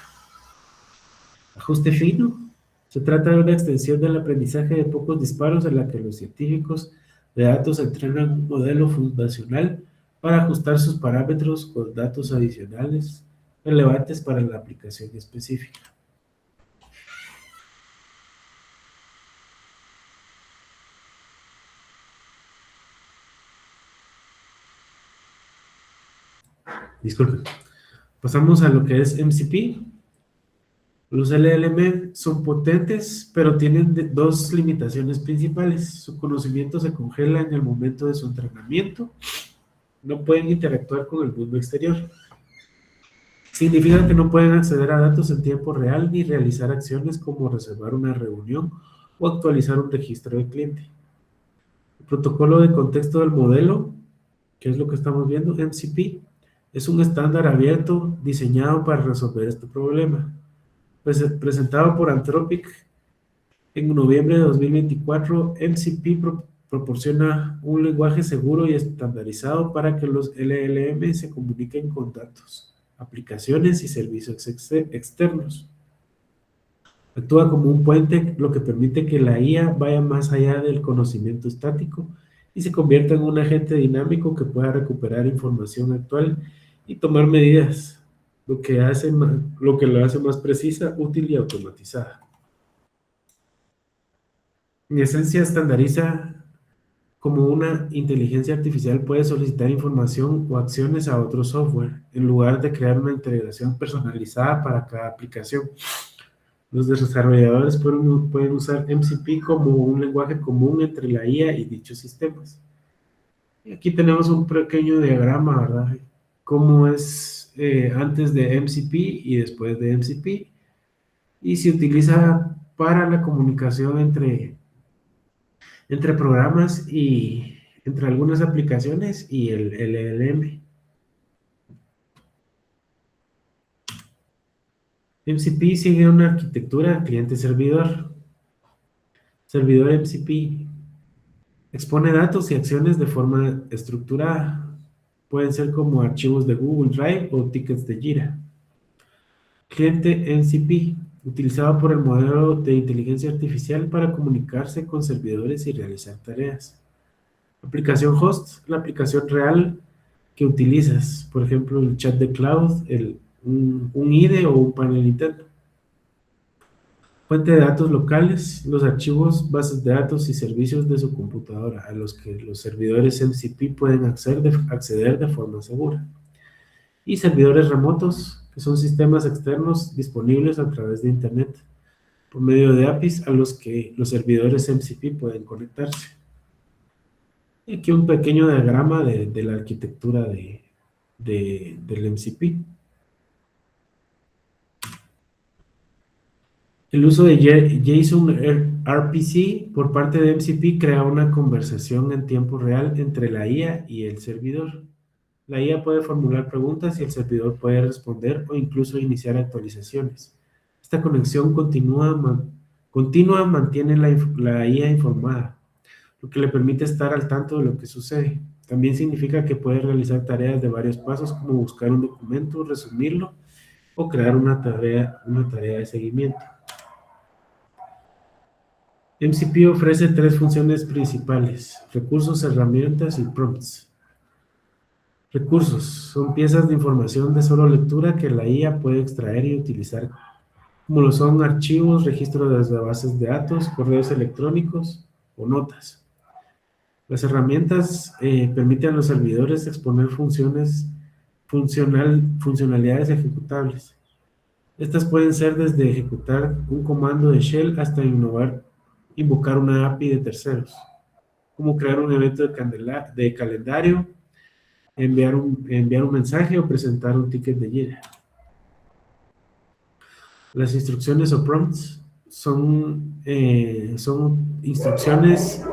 Ajuste fino. Se trata de una extensión del aprendizaje de pocos disparos en la que los científicos de datos entrenan un modelo fundacional para ajustar sus parámetros con datos adicionales relevantes para la aplicación específica. Disculpen. Pasamos a lo que es MCP. Los LLM son potentes, pero tienen 2 limitaciones principales. Su conocimiento se congela en el momento de su entrenamiento. No pueden interactuar con el mundo exterior. Significa que no pueden acceder a datos en tiempo real ni realizar acciones como reservar una reunión o actualizar un registro de cliente. El protocolo de contexto del modelo, que es lo que estamos viendo, MCP, es un estándar abierto diseñado para resolver este problema. Presentado por Anthropic en noviembre de 2024, MCP proporciona un lenguaje seguro y estandarizado para que los LLM se comuniquen con datos, aplicaciones y servicios externos. Actúa como un puente, lo que permite que la IA vaya más allá del conocimiento estático y se convierta en un agente dinámico que pueda recuperar información actual y tomar medidas, lo que lo hace más precisa, útil y automatizada. En esencia, estandariza como una inteligencia artificial puede solicitar información o acciones a otro software, en lugar de crear una integración personalizada para cada aplicación. Los desarrolladores pueden usar MCP como un lenguaje común entre la IA y dichos sistemas. Y aquí tenemos un pequeño diagrama, ¿verdad? Cómo es antes de MCP y después de MCP. Y se utiliza para la comunicación entre programas y entre algunas aplicaciones y el LLM. MCP sigue una arquitectura cliente-servidor. Servidor MCP expone datos y acciones de forma estructurada. Pueden ser como archivos de Google Drive o tickets de Jira. Cliente MCP, utilizado por el modelo de inteligencia artificial para comunicarse con servidores y realizar tareas. Aplicación host, la aplicación real que utilizas, por ejemplo, el chat de cloud, un IDE o un panel interno. Fuente de datos locales, los archivos, bases de datos y servicios de su computadora, a los que los servidores MCP pueden acceder de forma segura. y servidores remotos, que son sistemas externos disponibles a través de Internet por medio de APIs a los que los servidores MCP pueden conectarse. Y aquí un pequeño diagrama de la arquitectura del MCP. El uso de JSON RPC por parte de MCP crea una conversación en tiempo real entre la IA y el servidor. La IA puede formular preguntas y el servidor puede responder o incluso iniciar actualizaciones. Esta conexión continua mantiene la IA informada, lo que le permite estar al tanto de lo que sucede. También significa que puede realizar tareas de varios pasos como buscar un documento, resumirlo o crear una tarea de seguimiento. MCP ofrece tres funciones principales: recursos, herramientas y prompts. Recursos son piezas de información de solo lectura que la IA puede extraer y utilizar, como lo son archivos, registros de bases de datos, correos electrónicos o notas. Las herramientas permiten a los servidores exponer funcionalidades ejecutables. Estas pueden ser desde ejecutar un comando de shell hasta invocar una API de terceros, como crear un evento de calendario, enviar un mensaje o presentar un ticket de Jira. Las instrucciones o prompts son instrucciones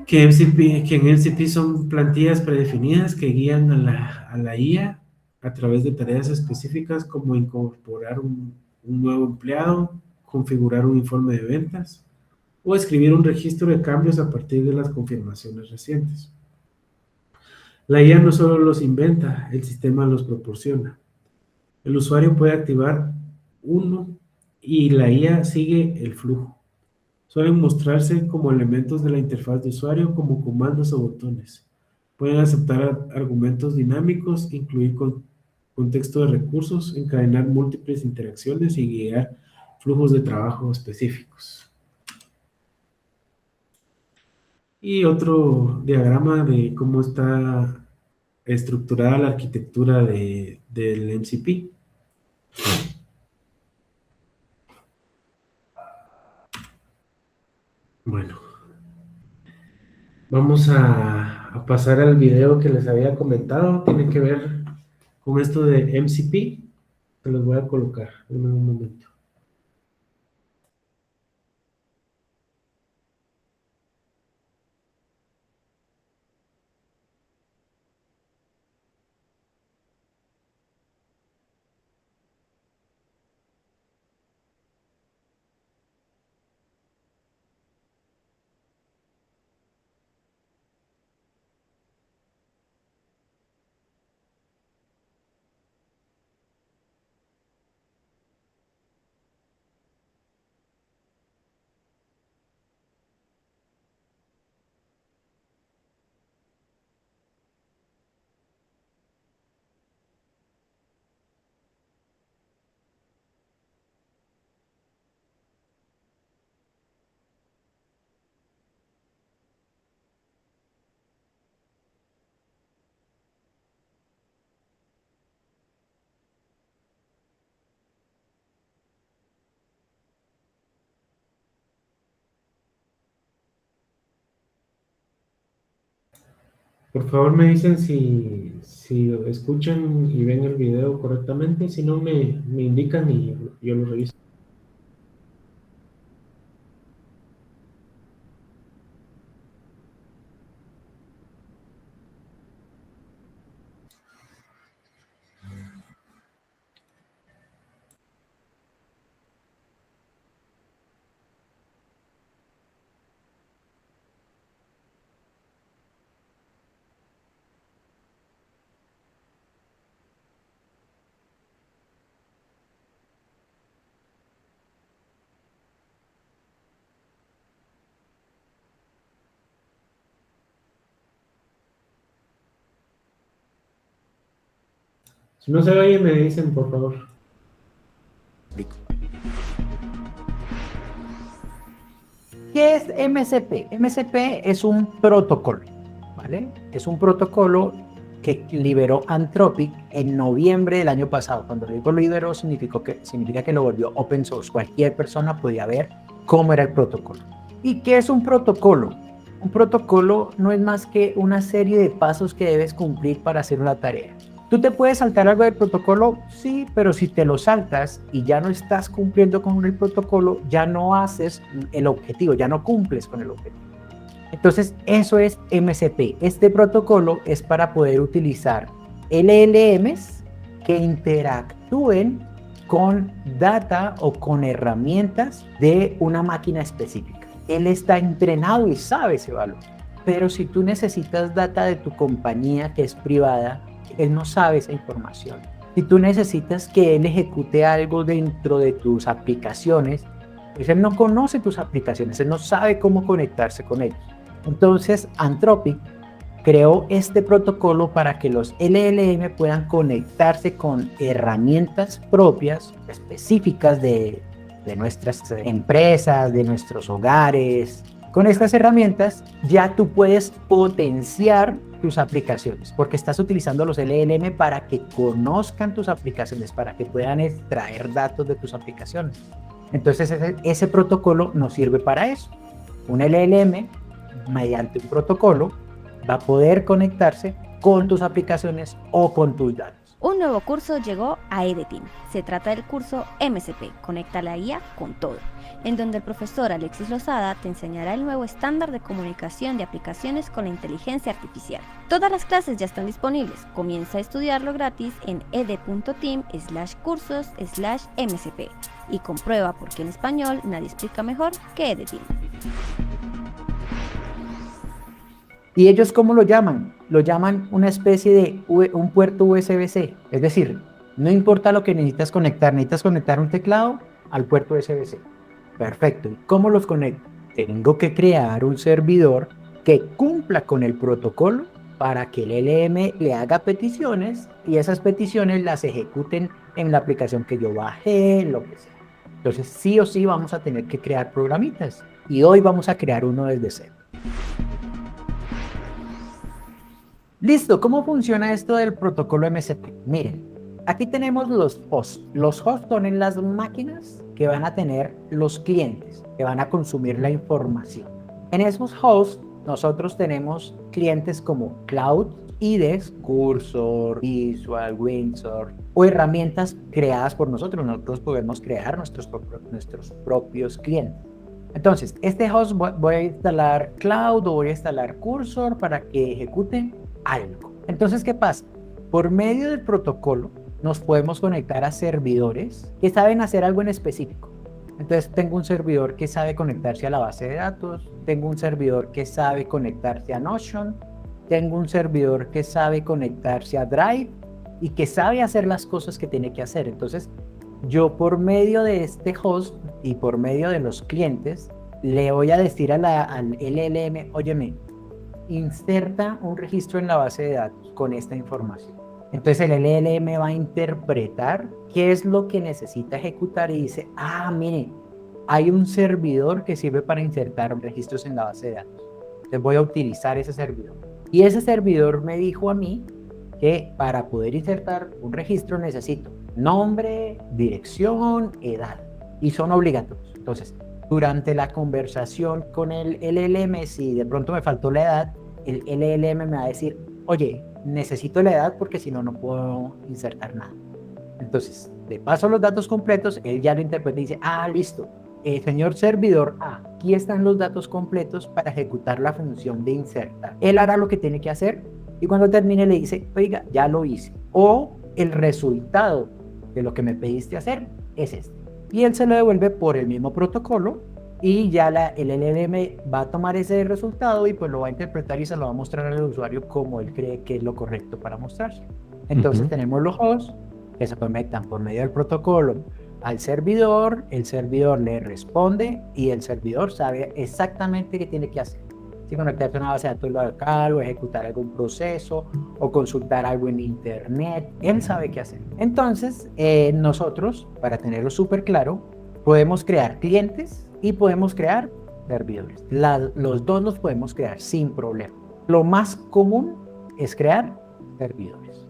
que en MCP son plantillas predefinidas que guían a la IA a través de tareas específicas como incorporar un nuevo empleado, configurar un informe de ventas o escribir un registro de cambios a partir de las confirmaciones recientes. La IA no solo los inventa, el sistema los proporciona. El usuario puede activar uno y la IA sigue el flujo. Suelen mostrarse como elementos de la interfaz de usuario, como comandos o botones. Pueden aceptar argumentos dinámicos, incluir contexto de recursos, encadenar múltiples interacciones y guiar flujos de trabajo específicos. Y otro diagrama de cómo está estructurada la arquitectura del MCP. Bueno, vamos a pasar al video que les había comentado. Tiene que ver con esto de MCP. Se los voy a colocar en un momento. Por favor me dicen si escuchan y ven el video correctamente. Si no, me indican y yo lo reviso. Si no se oye, me dicen, por favor. ¿Qué es MCP? MCP es un protocolo, ¿vale? Es un protocolo que liberó Anthropic en noviembre del año pasado. Cuando digo liberó, significa que lo volvió open source. Cualquier persona podía ver cómo era el protocolo. ¿Y qué es un protocolo? Un protocolo no es más que una serie de pasos que debes cumplir para hacer una tarea. ¿Tú te puedes saltar algo del protocolo? Sí, pero si te lo saltas y ya no estás cumpliendo con el protocolo, ya no haces el objetivo, ya no cumples con el objetivo. Entonces, eso es MCP. Este protocolo es para poder utilizar LLMs que interactúen con data o con herramientas de una máquina específica. Él está entrenado y sabe ese valor. Pero si tú necesitas data de tu compañía que es privada, él no sabe esa información. Si tú necesitas que él ejecute algo dentro de tus aplicaciones, pues él no conoce tus aplicaciones, él no sabe cómo conectarse con ellos. Entonces, Anthropic creó este protocolo para que los LLM puedan conectarse con herramientas propias, específicas de nuestras empresas, de nuestros hogares. Con estas herramientas ya tú puedes potenciar tus aplicaciones, porque estás utilizando los LLM para que conozcan tus aplicaciones, para que puedan extraer datos de tus aplicaciones. Entonces ese protocolo nos sirve para eso. Un LLM, mediante un protocolo, va a poder conectarse con tus aplicaciones o con tus datos. Un nuevo curso llegó a EDETEAM. Se trata del curso MCP, Conecta la IA con todo, en donde el profesor Alexis Lozada te enseñará el nuevo estándar de comunicación de aplicaciones con la inteligencia artificial. Todas las clases ya están disponibles. Comienza a estudiarlo gratis en ed.team/cursos/MCP y comprueba por qué en español nadie explica mejor que EDETEAM. ¿Y ellos cómo lo llaman? Lo llaman una especie de un puerto USB-C. Es decir, no importa lo que necesitas conectar un teclado al puerto USB-C. Perfecto. ¿Y cómo los conecto? Tengo que crear un servidor que cumpla con el protocolo para que el LM le haga peticiones y esas peticiones las ejecuten en la aplicación que yo bajé, lo que sea. Entonces, sí o sí vamos a tener que crear programitas. Y hoy vamos a crear uno desde cero. Listo, ¿cómo funciona esto del protocolo MCP? Miren, aquí tenemos los hosts. Los hosts son en las máquinas que van a tener los clientes, que van a consumir la información. En esos hosts, nosotros tenemos clientes como Cloud, IDEs, Cursor, Visual, Windsor, o herramientas creadas por nosotros. Nosotros podemos crear nuestros propios clientes. Entonces, este host voy a instalar Cloud o voy a instalar Cursor para que ejecuten algo. Entonces, ¿qué pasa? Por medio del protocolo nos podemos conectar a servidores que saben hacer algo en específico. Entonces, tengo un servidor que sabe conectarse a la base de datos, tengo un servidor que sabe conectarse a Notion, tengo un servidor que sabe conectarse a Drive y que sabe hacer las cosas que tiene que hacer. Entonces, yo por medio de este host y por medio de los clientes, le voy a decir al LLM, óyeme, inserta un registro en la base de datos con esta información. Entonces el LLM va a interpretar qué es lo que necesita ejecutar y dice, mire, hay un servidor que sirve para insertar registros en la base de datos. Entonces voy a utilizar ese servidor. Y ese servidor me dijo a mí que para poder insertar un registro necesito nombre, dirección, edad. Y son obligatorios. Entonces, durante la conversación con el LLM, si de pronto me faltó la edad, el LLM me va a decir, oye, necesito la edad porque si no, no puedo insertar nada. Entonces, le paso los datos completos, él ya lo interpreta y dice, listo, señor servidor aquí están los datos completos para ejecutar la función de insertar. Él hará lo que tiene que hacer y cuando termine le dice, oiga, ya lo hice. O el resultado de lo que me pediste hacer es este. Y él se lo devuelve por el mismo protocolo y ya el LLM va a tomar ese resultado y pues lo va a interpretar y se lo va a mostrar al usuario como él cree que es lo correcto para mostrarse. Entonces tenemos los hosts que se conectan por medio del protocolo al servidor, el servidor le responde y el servidor sabe exactamente qué tiene que hacer. Si conectarse a una base de datos local o ejecutar algún proceso o consultar algo en internet, él sabe qué hacer. Entonces, nosotros, para tenerlo súper claro, podemos crear clientes y podemos crear servidores. Los dos los podemos crear sin problema. Lo más común es crear servidores.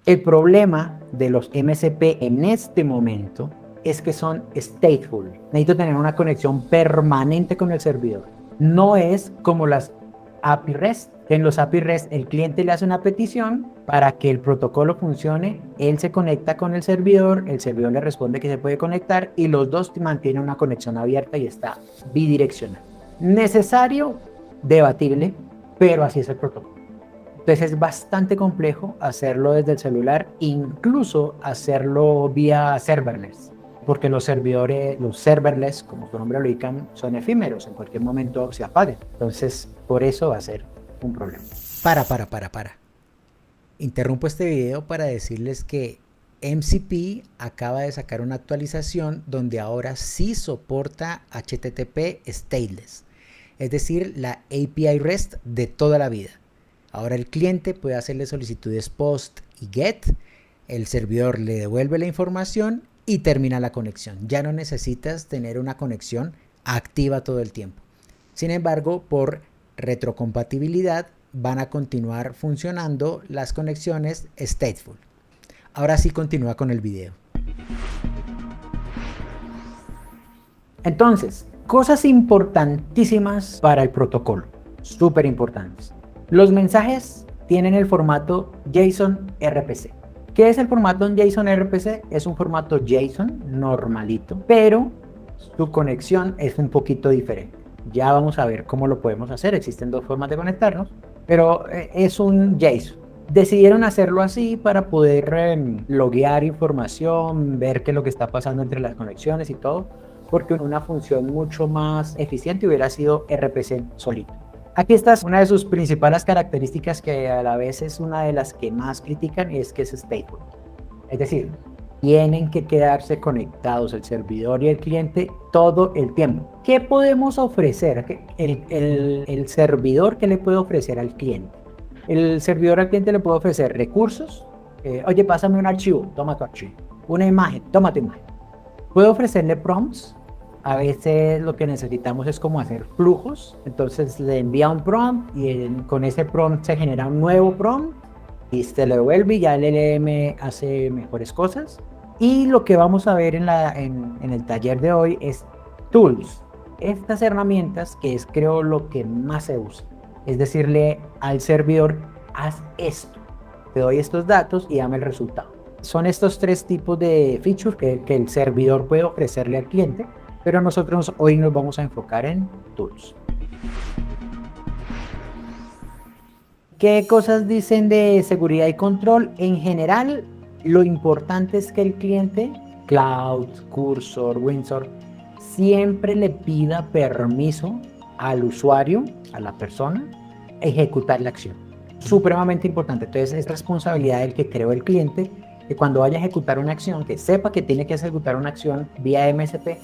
El problema de los MCP en este momento es que son stateful. Necesito tener una conexión permanente con el servidor. No es como las API REST. En los API REST el cliente le hace una petición para que el protocolo funcione, él se conecta con el servidor le responde que se puede conectar y los dos mantienen una conexión abierta y está bidireccional. Necesario, debatible, pero así es el protocolo. Entonces es bastante complejo hacerlo desde el celular, incluso hacerlo vía serverless, porque los serverless, como su nombre lo indican, son efímeros, en cualquier momento se apagan. Entonces, por eso va a ser un problema. Para. Interrumpo este video para decirles que MCP acaba de sacar una actualización donde ahora sí soporta HTTP stateless, es decir, la API REST de toda la vida. Ahora el cliente puede hacerle solicitudes POST y GET, el servidor le devuelve la información y termina la conexión. Ya no necesitas tener una conexión activa todo el tiempo. Sin embargo, por retrocompatibilidad van a continuar funcionando las conexiones stateful. Ahora sí continúa con el video. Entonces, cosas importantísimas para el protocolo, súper importantes. Los mensajes tienen el formato JSON RPC. ¿Qué es el formato en JSON RPC? Es un formato JSON normalito, pero su conexión es un poquito diferente. Ya vamos a ver cómo lo podemos hacer. Existen dos formas de conectarnos, pero es un JSON. Decidieron hacerlo así para poder loguear información, ver qué es lo que está pasando entre las conexiones y todo, porque una función mucho más eficiente hubiera sido RPC solito. Aquí está una de sus principales características que a la vez es una de las que más critican, es que es stateful. Es decir, tienen que quedarse conectados el servidor y el cliente todo el tiempo. ¿Qué podemos ofrecer? El servidor, ¿qué le puede ofrecer al cliente? El servidor al cliente le puede ofrecer recursos. Oye, pásame un archivo, toma tu archivo. Una imagen, toma tu imagen. Puede ofrecerle prompts. A veces lo que necesitamos es como hacer flujos. Entonces le envía un prompt y con ese prompt se genera un nuevo prompt y se le devuelve y ya el LLM hace mejores cosas. Y lo que vamos a ver en el taller de hoy es tools. Estas herramientas que es creo lo que más se usa. Es decirle al servidor, haz esto. Te doy estos datos y dame el resultado. Son estos tres tipos de features que el servidor puede ofrecerle al cliente. Pero nosotros hoy nos vamos a enfocar en tools. ¿Qué cosas dicen de seguridad y control? En general, lo importante es que el cliente, Cloud, Cursor, Windsor, siempre le pida permiso al usuario, a la persona, ejecutar la acción. Supremamente importante. Entonces, es responsabilidad del que creó el cliente que cuando vaya a ejecutar una acción, que sepa que tiene que ejecutar una acción vía MCP,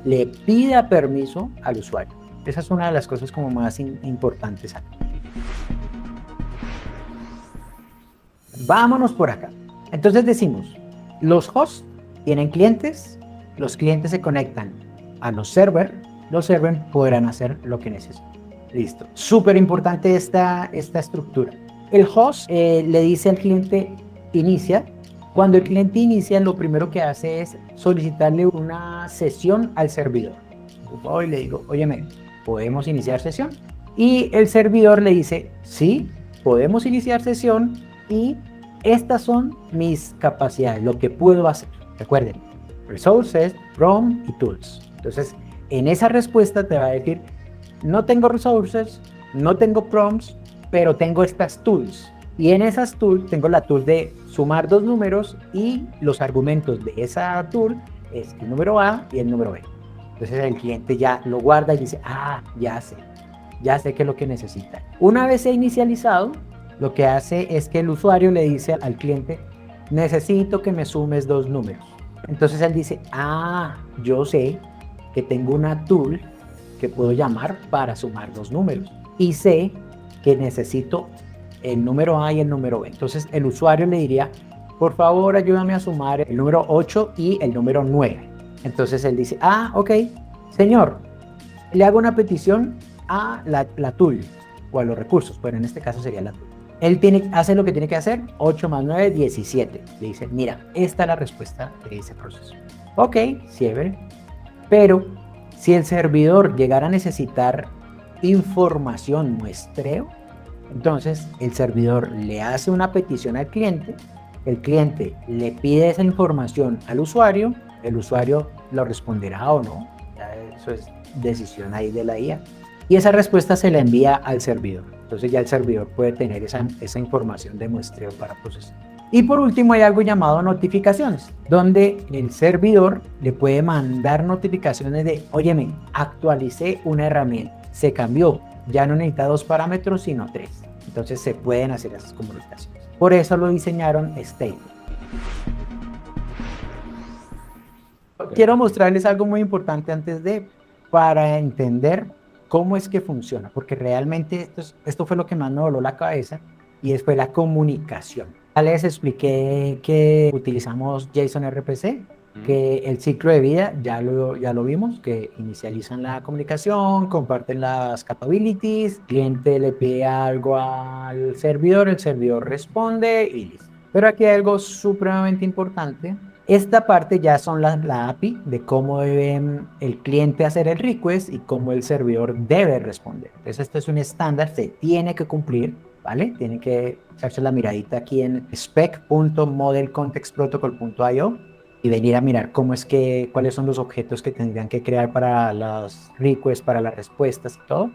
le pida permiso al usuario. Esa es una de las cosas como más importantes aquí. Vámonos por acá. Entonces decimos, los hosts tienen clientes, los clientes se conectan a los servers podrán hacer lo que necesiten. Listo. Súper importante esta estructura. El host le dice al cliente, inicia. Cuando el cliente inicia, lo primero que hace es solicitarle una sesión al servidor. Hoy le digo, óyeme, ¿podemos iniciar sesión? Y el servidor le dice, sí, podemos iniciar sesión y estas son mis capacidades, lo que puedo hacer. Recuerden, resources, prompt y tools. Entonces, en esa respuesta te va a decir, no tengo resources, no tengo prompts, pero tengo estas tools. Y en esas tools tengo la tool de sumar dos números y los argumentos de esa tool es el número A y el número B. Entonces el cliente ya lo guarda y dice, ya sé qué es lo que necesita. Una vez se ha inicializado, lo que hace es que el usuario le dice al cliente, necesito que me sumes dos números. Entonces él dice, yo sé que tengo una tool que puedo llamar para sumar dos números. Y sé que necesito el número A y el número B. Entonces el usuario le diría, por favor ayúdame a sumar el número 8 y el número 9. Entonces él dice, ok, señor, le hago una petición a la tool. o a los recursos, pero en este caso sería la tuya. Él hace lo que tiene que hacer, 8 más 9, 17. Le dice, mira, esta es la respuesta de ese proceso. Ok, chévere. Pero si el servidor llegara a necesitar información, muestreo, entonces el servidor le hace una petición al cliente, el cliente le pide esa información al usuario, el usuario lo responderá o no, ya eso es decisión ahí de la IA, y esa respuesta se la envía al servidor. Entonces ya el servidor puede tener esa información de muestreo para procesar. Y por último hay algo llamado notificaciones, donde el servidor le puede mandar notificaciones de, óyeme, actualicé una herramienta, se cambió, ya no necesita 2 parámetros sino 3. Entonces se pueden hacer esas comunicaciones. Por eso lo diseñaron stable. Quiero mostrarles algo muy importante para entender cómo es que funciona, porque realmente esto fue lo que más me voló la cabeza, y fue la comunicación. Ya les expliqué que utilizamos JSON RPC, que el ciclo de vida ya lo vimos, que inicializan la comunicación, comparten las capabilities, el cliente le pide algo al servidor, el servidor responde y listo. Pero aquí hay algo supremamente importante. Esta parte ya son la API de cómo debe el cliente hacer el request y cómo el servidor debe responder. Entonces esto es un estándar, se tiene que cumplir, ¿vale? Tienen que echarse la miradita aquí en spec.modelcontextprotocol.io y venir a mirar cuáles son los objetos que tendrían que crear para las requests, para las respuestas y todo.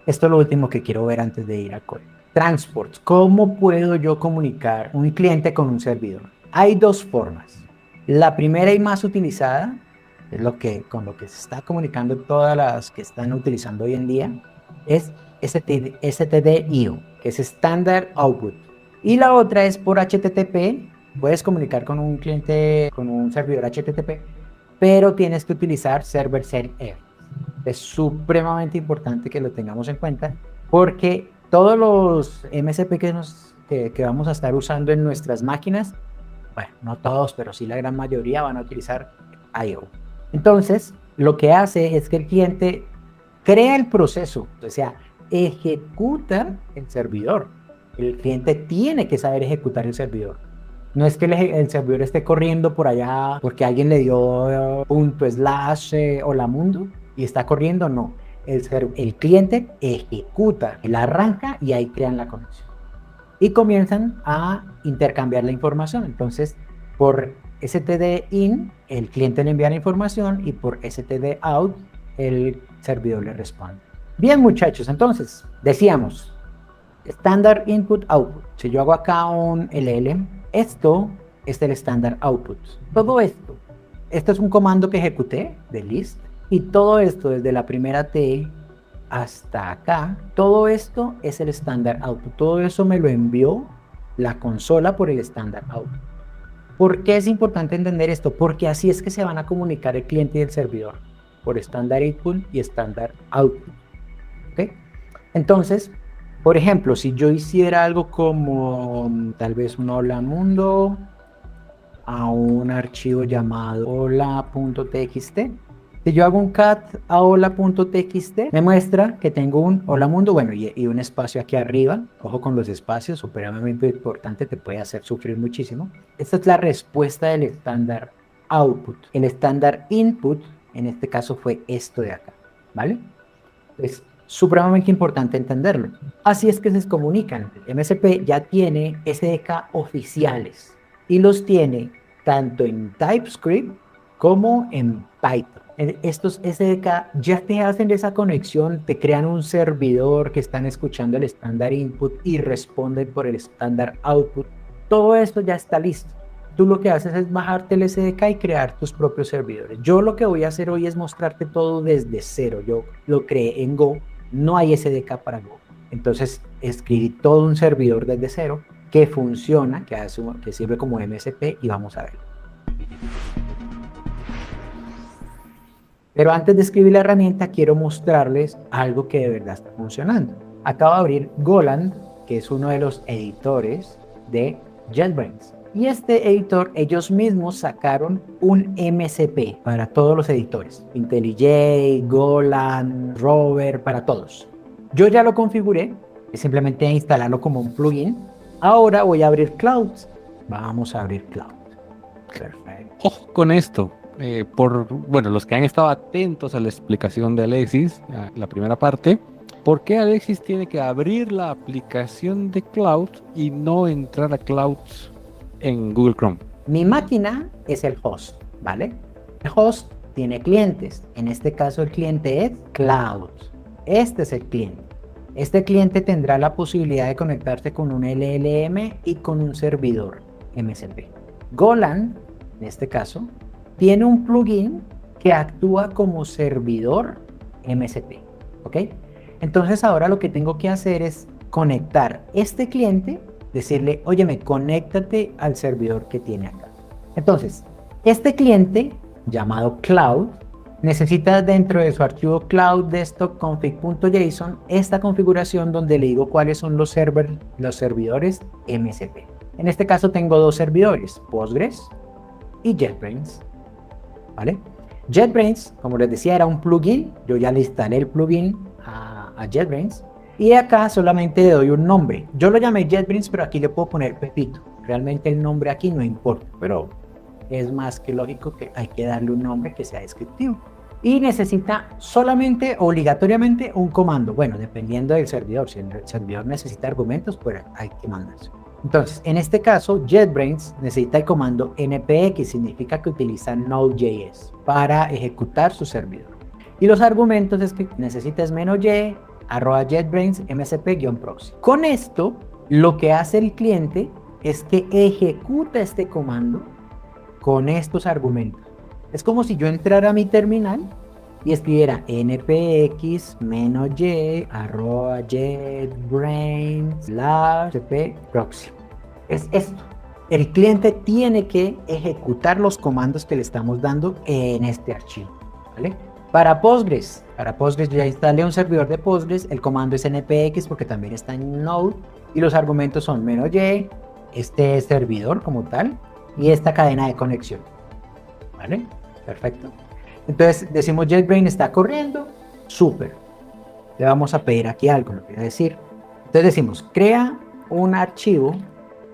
Esto es lo último que quiero ver antes de ir al código. Transports. ¿Cómo puedo yo comunicar un cliente con un servidor? Hay dos formas. La primera y más utilizada, es con lo que se está comunicando todas las que están utilizando hoy en día, es STD-IO, que es Standard Output. Y la otra es por HTTP. Puedes comunicar con un cliente, con un servidor HTTP, pero tienes que utilizar server-side error. Es supremamente importante que lo tengamos en cuenta, porque todos los MCP que vamos a estar usando en nuestras máquinas, bueno, no todos, pero sí la gran mayoría van a utilizar I/O. Entonces, lo que hace es que el cliente crea el proceso, o sea, ejecuta el servidor. El cliente tiene que saber ejecutar el servidor. No es que el servidor esté corriendo por allá porque alguien le dio /hola mundo y está corriendo, no. El cliente ejecuta, él arranca y ahí crean la conexión. Y comienzan a intercambiar la información. Entonces, por std-in, el cliente le envía la información y por std-out, el servidor le responde. Bien, muchachos, entonces, decíamos, Standard Input Output. Si yo hago acá un LL, esto es el Standard Output. Todo esto es un comando que ejecuté de list, y todo esto desde la primera T hasta acá, todo esto es el Standard Output. Todo eso me lo envió la consola por el Standard Output. ¿Por qué es importante entender esto? Porque así es que se van a comunicar el cliente y el servidor, por Standard Input y Standard Output. ¿Okay? Entonces, por ejemplo, si yo hiciera algo como tal vez un hola mundo a un archivo llamado hola.txt, si yo hago un cat a hola.txt, me muestra que tengo un hola mundo, bueno, y un espacio aquí arriba. Ojo con los espacios, supremamente importante, te puede hacer sufrir muchísimo. Esta es la respuesta del estándar output. El estándar input, en este caso, fue esto de acá, ¿vale? Es supremamente importante entenderlo. Así es que se comunican. MSP ya tiene SDK oficiales y los tiene tanto en TypeScript como en Python. Estos SDK ya te hacen esa conexión, te crean un servidor que están escuchando el estándar input y responden por el estándar output. Todo esto ya está listo. Tú lo que haces es bajarte el SDK y crear tus propios servidores. Yo lo que voy a hacer hoy es mostrarte todo desde cero. Yo lo creé en Go, no hay SDK para Go. Entonces escribí todo un servidor desde cero que funciona, que sirve como MSP, y vamos a verlo. Pero antes de escribir la herramienta, quiero mostrarles algo que de verdad está funcionando. Acabo de abrir Golang, que es uno de los editores de JetBrains. Y este editor, ellos mismos sacaron un MCP para todos los editores. IntelliJ, Golang, Rover, para todos. Yo ya lo configuré Es simplemente instalarlo como un plugin. Ahora voy a abrir Cloud. Vamos a abrir Cloud. Perfecto. Ojo con esto. Bueno, los que han estado atentos a la explicación de Alexis, la primera parte, ¿por qué Alexis tiene que abrir la aplicación de Cloud y no entrar a Cloud en Google Chrome? Mi máquina es el host, ¿vale? El host tiene clientes. En este caso el cliente es Cloud. Este es el cliente. Este cliente tendrá la posibilidad de conectarse con un LLM y con un servidor MCP. Golan, en este caso, tiene un plugin que actúa como servidor MCP, ¿ok? Entonces ahora lo que tengo que hacer es conectar este cliente, decirle, óyeme, conéctate al servidor que tiene acá. Entonces, este cliente, llamado Cloud, necesita dentro de su archivo cloud desktop config.json esta configuración donde le digo cuáles son los servidores MCP. En este caso tengo dos servidores, Postgres y JetBrains, ¿vale? JetBrains, como les decía, era un plugin. Yo ya le instalé el plugin a JetBrains y acá solamente le doy un nombre. Yo lo llamé JetBrains, pero aquí le puedo poner Pepito. Realmente el nombre aquí no importa, pero es más que lógico que hay que darle un nombre que sea descriptivo. Y necesita solamente, obligatoriamente, un comando. Bueno, dependiendo del servidor. Si el servidor necesita argumentos, pues hay que mandarse. Entonces, en este caso, JetBrains necesita el comando npx, significa que utiliza Node.js para ejecutar su servidor. Y los argumentos es que necesitas -y, @JetBrains, msp-proxy. Con esto, lo que hace el cliente es que ejecuta este comando con estos argumentos. Es como si yo entrara a mi terminal y escribiera npx -y @JetBrains/proxy. Es esto. El cliente tiene que ejecutar los comandos que le estamos dando en este archivo, ¿vale? Para Postgres ya instalé un servidor de Postgres. El comando es npx porque también está en Node y los argumentos son -y, este servidor como tal, y esta cadena de conexión, ¿vale? Perfecto. Entonces decimos JetBrains está corriendo, súper. Le vamos a pedir aquí algo, lo voy a decir. Entonces decimos, crea un archivo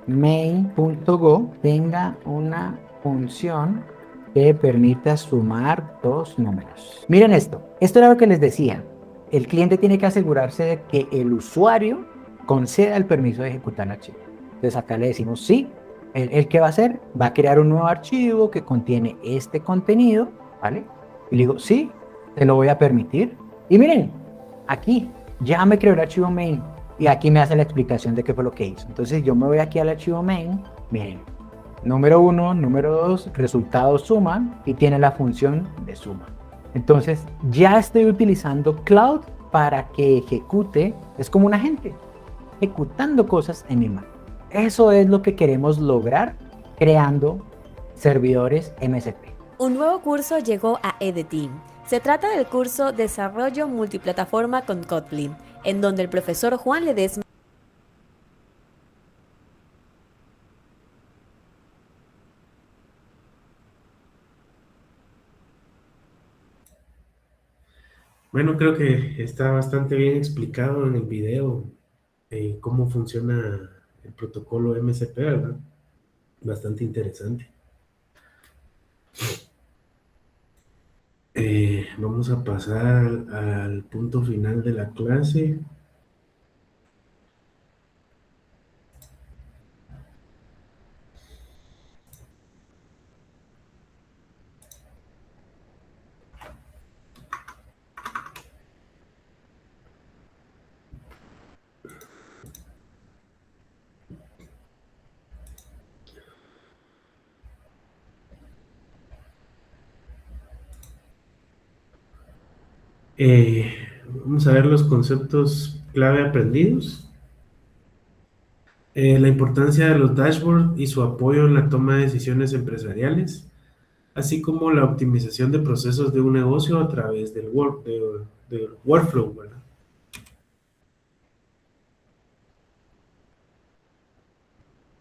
main.go, tenga una función que permita sumar dos números. Miren esto era lo que les decía. El cliente tiene que asegurarse de que el usuario conceda el permiso de ejecutar el archivo. Entonces acá le decimos sí. ¿El qué va a hacer? Va a crear un nuevo archivo que contiene este contenido, ¿vale? Y le digo, sí, te lo voy a permitir. Y miren, aquí ya me creó el archivo main y aquí me hace la explicación de qué fue lo que hizo. Entonces yo me voy aquí al archivo main, miren, número 1, número 2, resultados suman y tiene la función de suma. Entonces ya estoy utilizando Cloud para que ejecute, es como un agente, ejecutando cosas en mi máquina. Eso es lo que queremos lograr creando servidores MCP. Un nuevo curso llegó a EDTeam. Se trata del curso Desarrollo Multiplataforma con Kotlin, en donde el profesor Juan Ledesma Bueno, creo que está bastante bien explicado en el video cómo funciona el protocolo MCP, ¿verdad? Bastante interesante. Vamos a pasar al punto final de la clase. Vamos a ver los conceptos clave aprendidos. La importancia de los dashboards y su apoyo en la toma de decisiones empresariales, así como la optimización de procesos de un negocio a través del workflow, ¿verdad?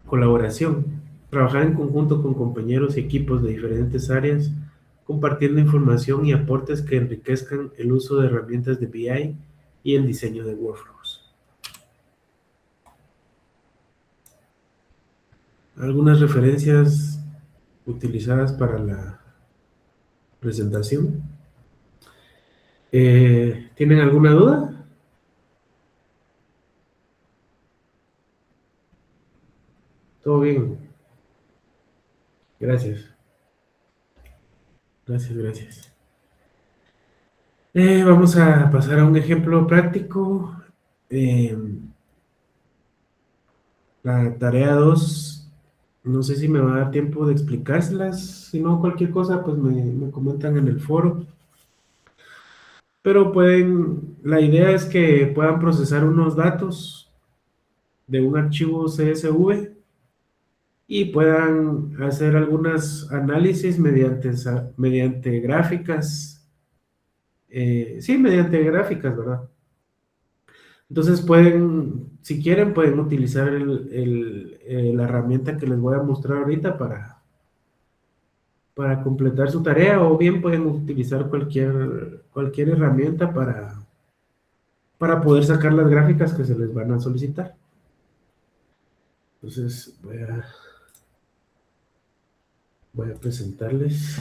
Colaboración. Trabajar en conjunto con compañeros y equipos de diferentes áreas, compartiendo información y aportes que enriquezcan el uso de herramientas de BI y el diseño de workflows. algunas referencias utilizadas para la presentación. ¿Tienen alguna duda? Todo bien. Gracias. Gracias, gracias. Vamos a pasar a un ejemplo práctico. Eh, la tarea 2, no sé si me va a dar tiempo de explicárselas. Si no, cualquier cosa, pues me comentan en el foro. Pero la idea es que puedan procesar unos datos de un archivo CSV y puedan hacer algunos análisis mediante gráficas. Sí, mediante gráficas, ¿verdad? Entonces si quieren, pueden utilizar la herramienta que les voy a mostrar ahorita para completar su tarea, o bien pueden utilizar cualquier herramienta para poder sacar las gráficas que se les van a solicitar. Entonces voy a presentarles.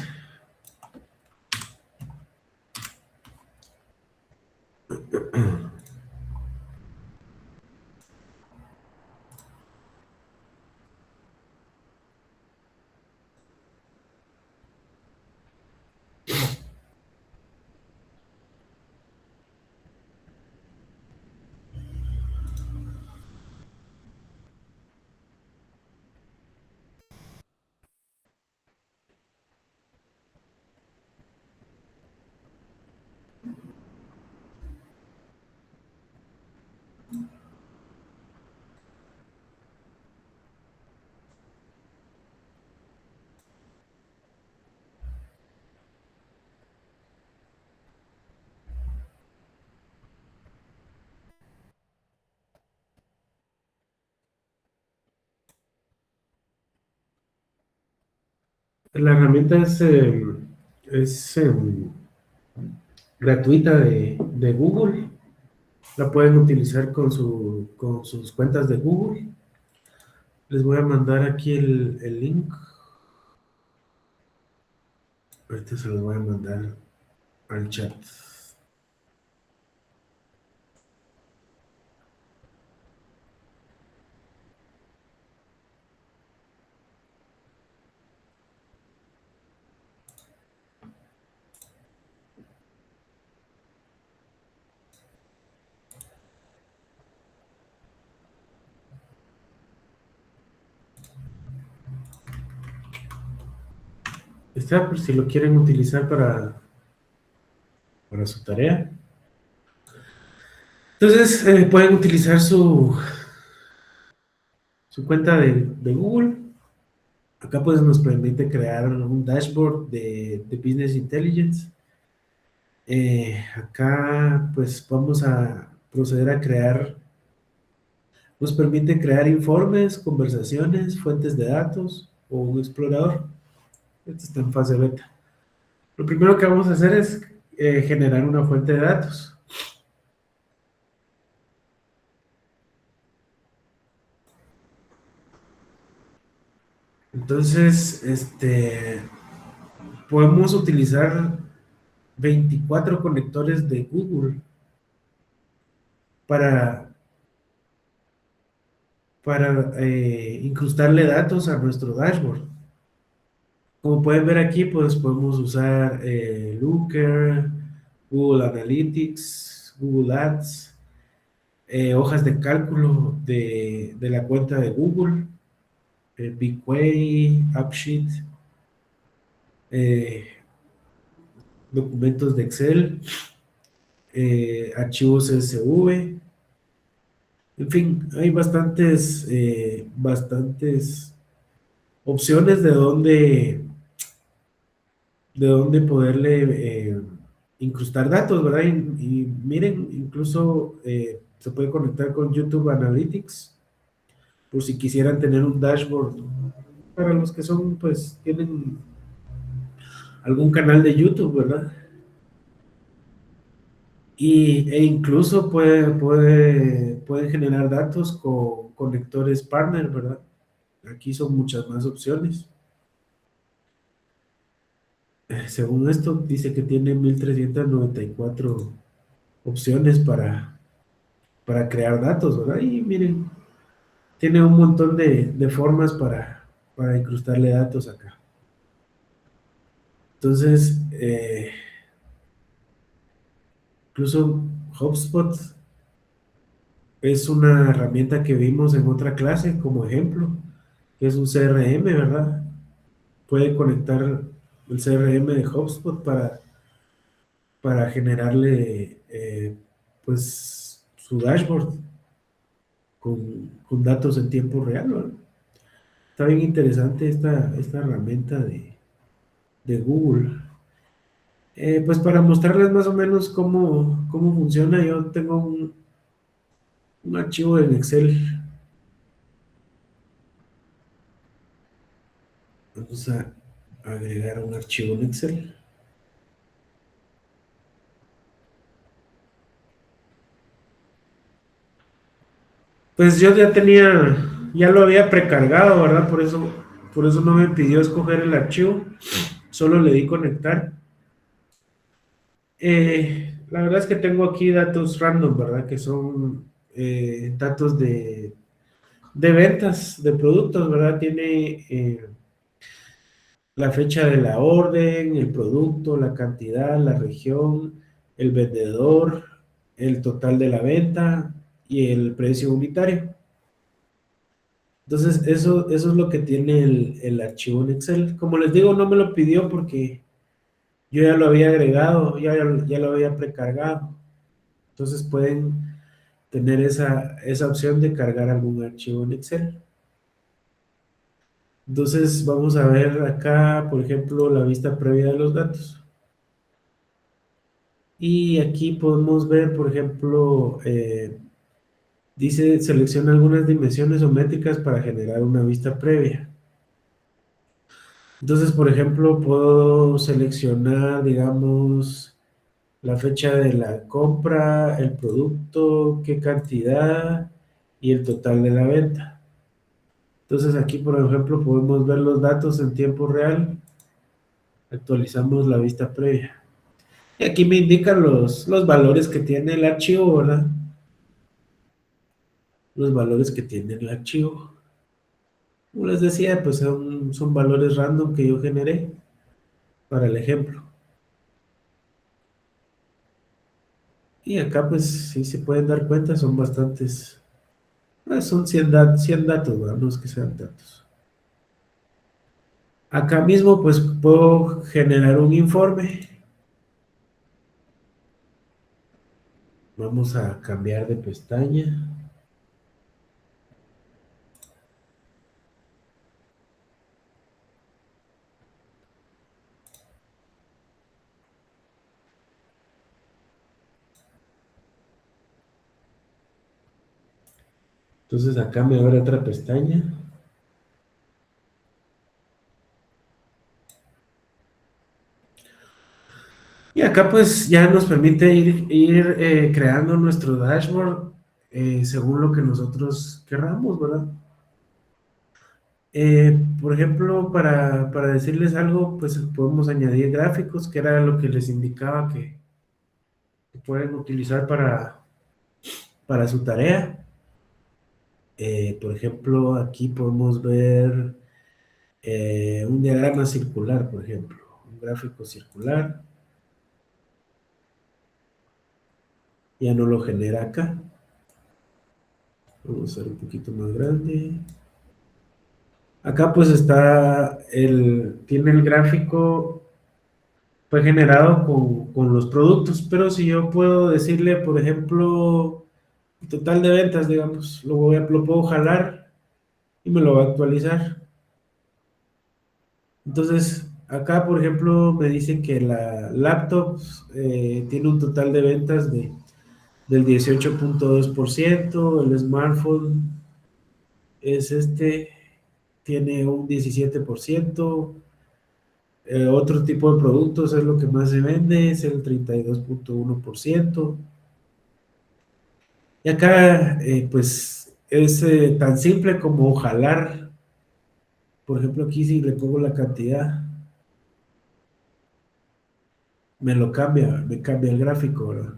La herramienta es gratuita de Google. La pueden utilizar con sus cuentas de Google. Les voy a mandar aquí el link. Ahorita se los voy a mandar al chat. Está por si lo quieren utilizar para su tarea. Entonces, pueden utilizar su cuenta de Google. Acá pues nos permite crear un dashboard de Business Intelligence. Acá pues vamos a proceder a nos permite crear informes, conversaciones, fuentes de datos o un explorador. Esto está en fase beta. Lo primero que vamos a hacer es generar una fuente de datos. Entonces, podemos utilizar 24 conectores de Google para incrustarle datos a nuestro dashboard. Como pueden ver aquí, pues podemos usar Looker, Google Analytics, Google Ads, hojas de cálculo de la cuenta de Google, BigQuery, AppSheet, documentos de Excel, archivos CSV. En fin, hay bastantes opciones de dónde poderle incrustar datos, ¿verdad? Y miren, incluso se puede conectar con YouTube Analytics, por si quisieran tener un dashboard. Para los que pues, tienen algún canal de YouTube, ¿verdad? E incluso pueden generar datos con conectores partner, ¿verdad? Aquí son muchas más opciones. Según esto, dice que tiene 1394 opciones para crear datos, ¿verdad? Y miren, tiene un montón de formas para incrustarle datos acá. Entonces, incluso HubSpot es una herramienta que vimos en otra clase como ejemplo, que es un CRM, ¿verdad? Puede conectar el CRM de HubSpot para generarle pues su dashboard con datos en tiempo real, ¿verdad? Está bien interesante esta herramienta de Google. Pues para mostrarles más o menos cómo funciona, yo tengo un archivo en Excel. Vamos a agregar un archivo en Excel. Pues yo ya lo había precargado, ¿verdad? Por eso no me pidió escoger el archivo, solo le di conectar. La verdad es que tengo aquí datos random, ¿verdad? Que son datos de ventas de productos, ¿verdad? Tiene la fecha de la orden, el producto, la cantidad, la región, el vendedor, el total de la venta y el precio unitario. Entonces, eso es lo que tiene el archivo en Excel. Como les digo, no me lo pidió porque yo ya lo había agregado, ya lo había precargado. Entonces, pueden tener esa opción de cargar algún archivo en Excel. Entonces, vamos a ver acá, por ejemplo, la vista previa de los datos. Y aquí podemos ver, por ejemplo, dice, selecciona algunas dimensiones o métricas para generar una vista previa. Entonces, por ejemplo, puedo seleccionar, digamos, la fecha de la compra, el producto, qué cantidad y el total de la venta. Entonces, aquí, por ejemplo, podemos ver los datos en tiempo real. Actualizamos la vista previa. Y aquí me indican los valores que tiene el archivo, ¿verdad? Los valores que tiene el archivo. Como les decía, pues son valores random que yo generé para el ejemplo. Y acá, pues, si se pueden dar cuenta, son bastantes. Son 100 datos, ¿verdad? No es que sean datos. Acá mismo, pues, puedo generar un informe. Vamos a cambiar de pestaña. Entonces acá me abre otra pestaña. Y acá pues ya nos permite ir creando nuestro dashboard según lo que nosotros querramos, ¿verdad? Por ejemplo, para decirles algo, pues podemos añadir gráficos, que era lo que les indicaba que pueden utilizar para su tarea. Por ejemplo, aquí podemos ver un diagrama circular, por ejemplo, un gráfico circular. Ya no lo genera acá. Vamos a hacer un poquito más grande. Acá pues tiene el gráfico, fue generado con los productos, pero si yo puedo decirle, por ejemplo, el total de ventas, digamos, lo puedo jalar y me lo va a actualizar. Entonces, acá, por ejemplo, me dice que la laptop tiene un total de ventas del 18.2%, el smartphone tiene un 17%, otro tipo de productos es lo que más se vende, es el 32.1%. Y acá, pues, es tan simple como jalar Por ejemplo, aquí si le pongo la cantidad, me cambia el gráfico, ¿verdad?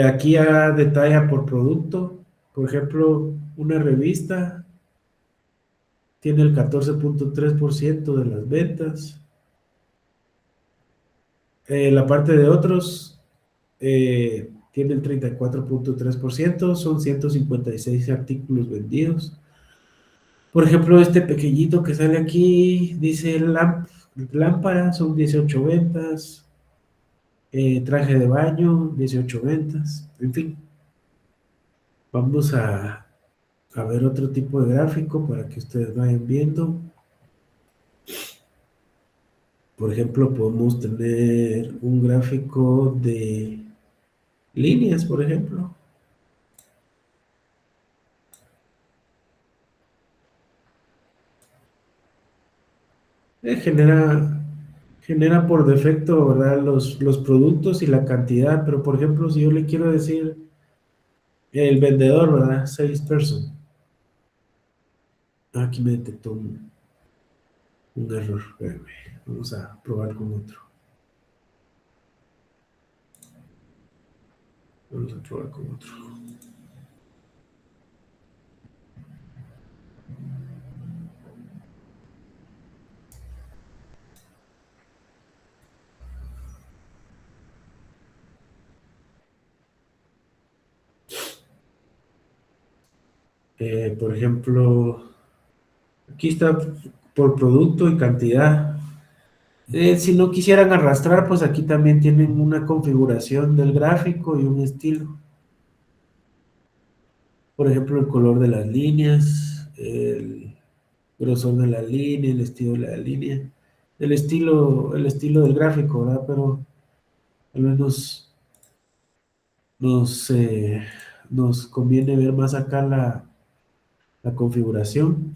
Aquí ya detalla por producto. Por ejemplo, una revista tiene el 14.3% de las ventas. La parte de otros tiene el 34.3%, son 156 artículos vendidos. Por ejemplo, este pequeñito que sale aquí dice lámpara, son 18 ventas. Traje de baño, 18 ventas. En fin, vamos a ver otro tipo de gráfico para que ustedes vayan viendo. Por ejemplo, podemos tener un gráfico de líneas, por ejemplo. Genera por defecto, ¿verdad? Los productos y la cantidad, pero por ejemplo, si yo le quiero decir el vendedor, ¿verdad? Salesperson. Aquí me detectó un error. Espérame. Vamos a probar con otro. Vamos a probar con otro. Por ejemplo, aquí está por producto y cantidad. Si no quisieran arrastrar, pues aquí también tienen una configuración del gráfico y un estilo. Por ejemplo, el color de las líneas, el grosor de la línea, el estilo de la línea, el estilo del gráfico, ¿verdad? Pero al menos nos, eh, nos conviene ver más acá la configuración.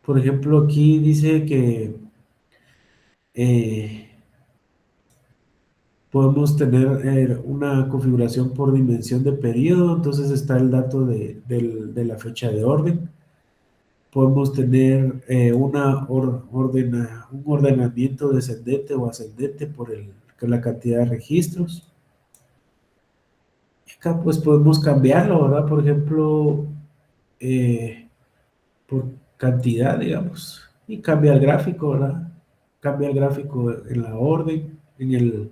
Por ejemplo, aquí dice que eh, podemos tener una configuración por dimensión de periodo, entonces está el dato de la fecha de orden. Podemos tener un ordenamiento descendente o ascendente por la cantidad de registros. Acá pues podemos cambiarlo, ¿verdad? Por ejemplo, por cantidad, digamos, y cambia el gráfico, ¿verdad? Cambia el gráfico en la orden, en el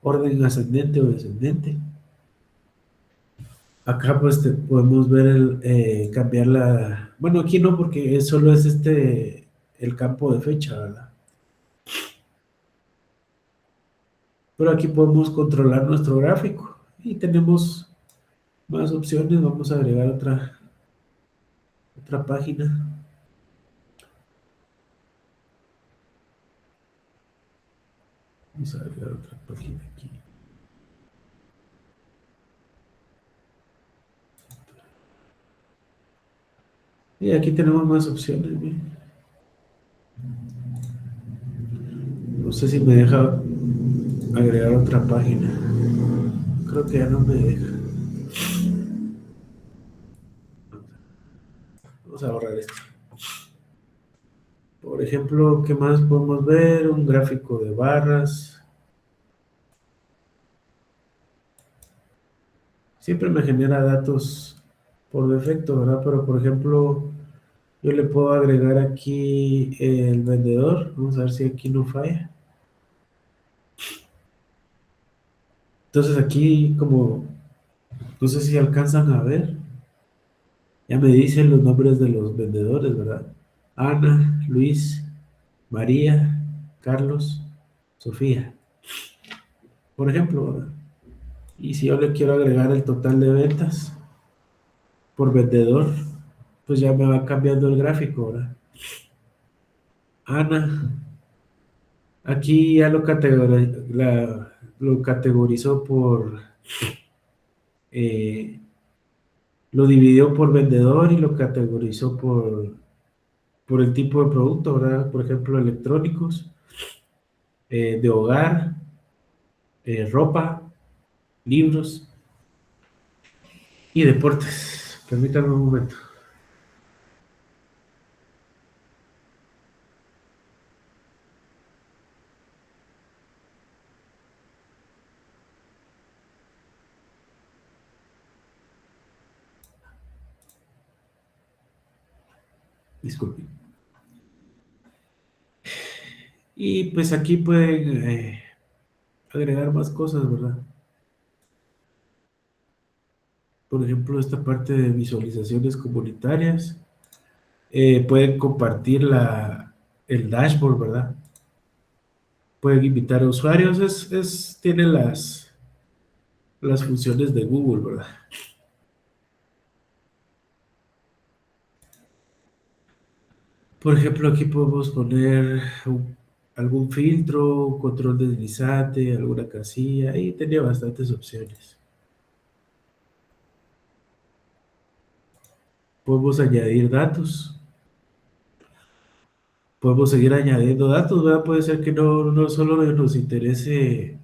orden ascendente o descendente. Acá pues podemos ver cambiar bueno, aquí no porque solo es el campo de fecha, ¿verdad? Pero aquí podemos controlar nuestro gráfico y tenemos más opciones. Vamos a agregar otra página. Vamos a agregar otra página aquí. Y aquí tenemos más opciones, ¿ve? No sé si me deja agregar otra página. Creo que ya no me deja. Vamos a borrar esto. Por ejemplo, ¿qué más podemos ver? Un gráfico de barras. Siempre me genera datos por defecto, ¿verdad? Pero por ejemplo, yo le puedo agregar aquí el vendedor. Vamos a ver si aquí no falla. Entonces aquí como, no sé si alcanzan a ver, ya me dicen los nombres de los vendedores, ¿verdad? Ana, Luis, María, Carlos, Sofía, por ejemplo, ¿verdad? Y si yo le quiero agregar el total de ventas por vendedor, pues ya me va cambiando el gráfico, ¿verdad? Ana, aquí ya lo categorizó eh, lo dividió por vendedor y lo categorizó por el tipo de producto, ¿verdad? Por ejemplo, electrónicos, de hogar, ropa, libros. y deportes. Permítanme un momento. Disculpen. Y pues aquí pueden agregar más cosas, ¿verdad? Por ejemplo, esta parte de visualizaciones comunitarias. Pueden compartir el dashboard, ¿verdad? Pueden invitar a usuarios. Tiene las funciones de Google, ¿verdad? Por ejemplo, aquí podemos poner algún filtro, control deslizante, alguna casilla, y tenía bastantes opciones. Podemos añadir datos. Podemos seguir añadiendo datos, ¿verdad? Puede ser que no solo nos interese